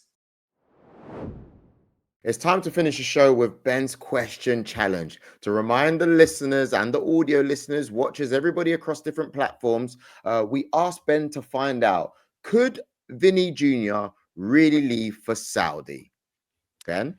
It's time to finish the show with Ben's question challenge. To remind the listeners and the audio listeners, watchers, everybody across different platforms, we asked Ben to find out, could Vinny Jr. really leave for Saudi? Ben?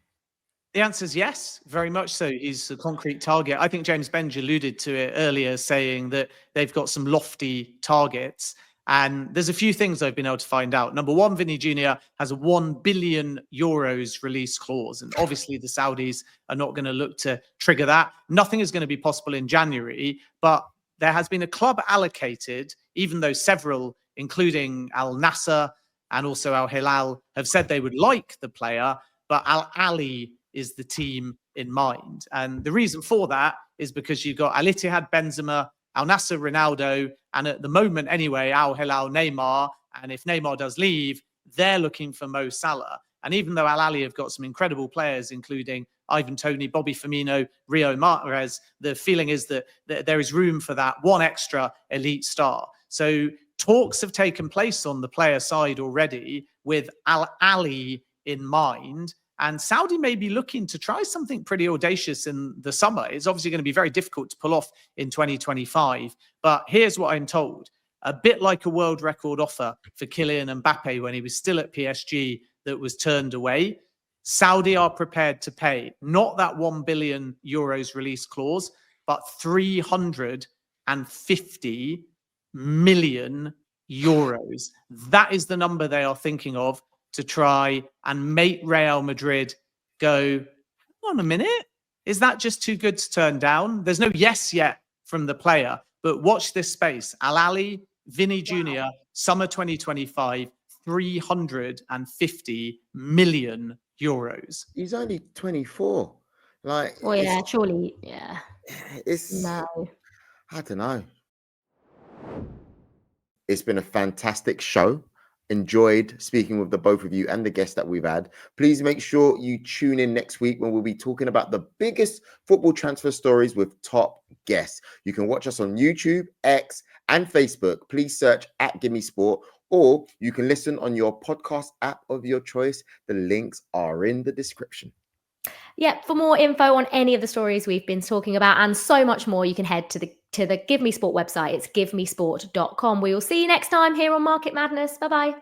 The answer is yes, very much so. He's a concrete target. I think James Benge alluded to it earlier, saying that they've got some lofty targets. And there's a few things I've been able to find out. Number one, Vinny Jr. has a 1 billion euros release clause. And obviously the Saudis are not going to look to trigger that. Nothing is going to be possible in January. But there has been a club allocated, even though several, including Al Nassr and also Al Hilal, have said they would like the player. But Al Ahly is the team in mind. And the reason for that is because you've got Al Ittihad Benzema, Al Nassr Ronaldo, and at the moment anyway, Al Hilal Neymar. And if Neymar does leave, they're looking for Mo Salah. And even though Al Ahly have got some incredible players, including Ivan Toney, Bobby Firmino, Rio Mahrez, the feeling is that there is room for that one extra elite star. So talks have taken place on the player side already with Al Ahly in mind. And Saudi may be looking to try something pretty audacious in the summer. It's obviously going to be very difficult to pull off in 2025. But here's what I'm told. A bit like a world record offer for Kylian Mbappe when he was still at PSG that was turned away. Saudi are prepared to pay not that 1 billion euros release clause, but 350 million euros. That is the number they are thinking of to try and make Real Madrid go, hang on a minute, is that just too good to turn down? There's no yes yet from the player, but watch this space. Al Ahly, Vinny Jr., summer 2025, 350 million euros. He's only 24. Like, Well, yeah, surely, yeah. It's No. I don't know. It's been a fantastic show. enjoyed speaking with the both of you and the guests that we've had. Please make sure you tune in next week when we'll be talking about the biggest football transfer stories with top guests. You can watch us on YouTube, X, and Facebook. Please search at Gimme Sport, or you can listen on your podcast app of your choice. The links are in the description. Yeah, for more info on any of the stories we've been talking about and so much more, you can head to the Give Me Sport website. It's givemesport.com. We will see you next time here on Market Madness. Bye-bye.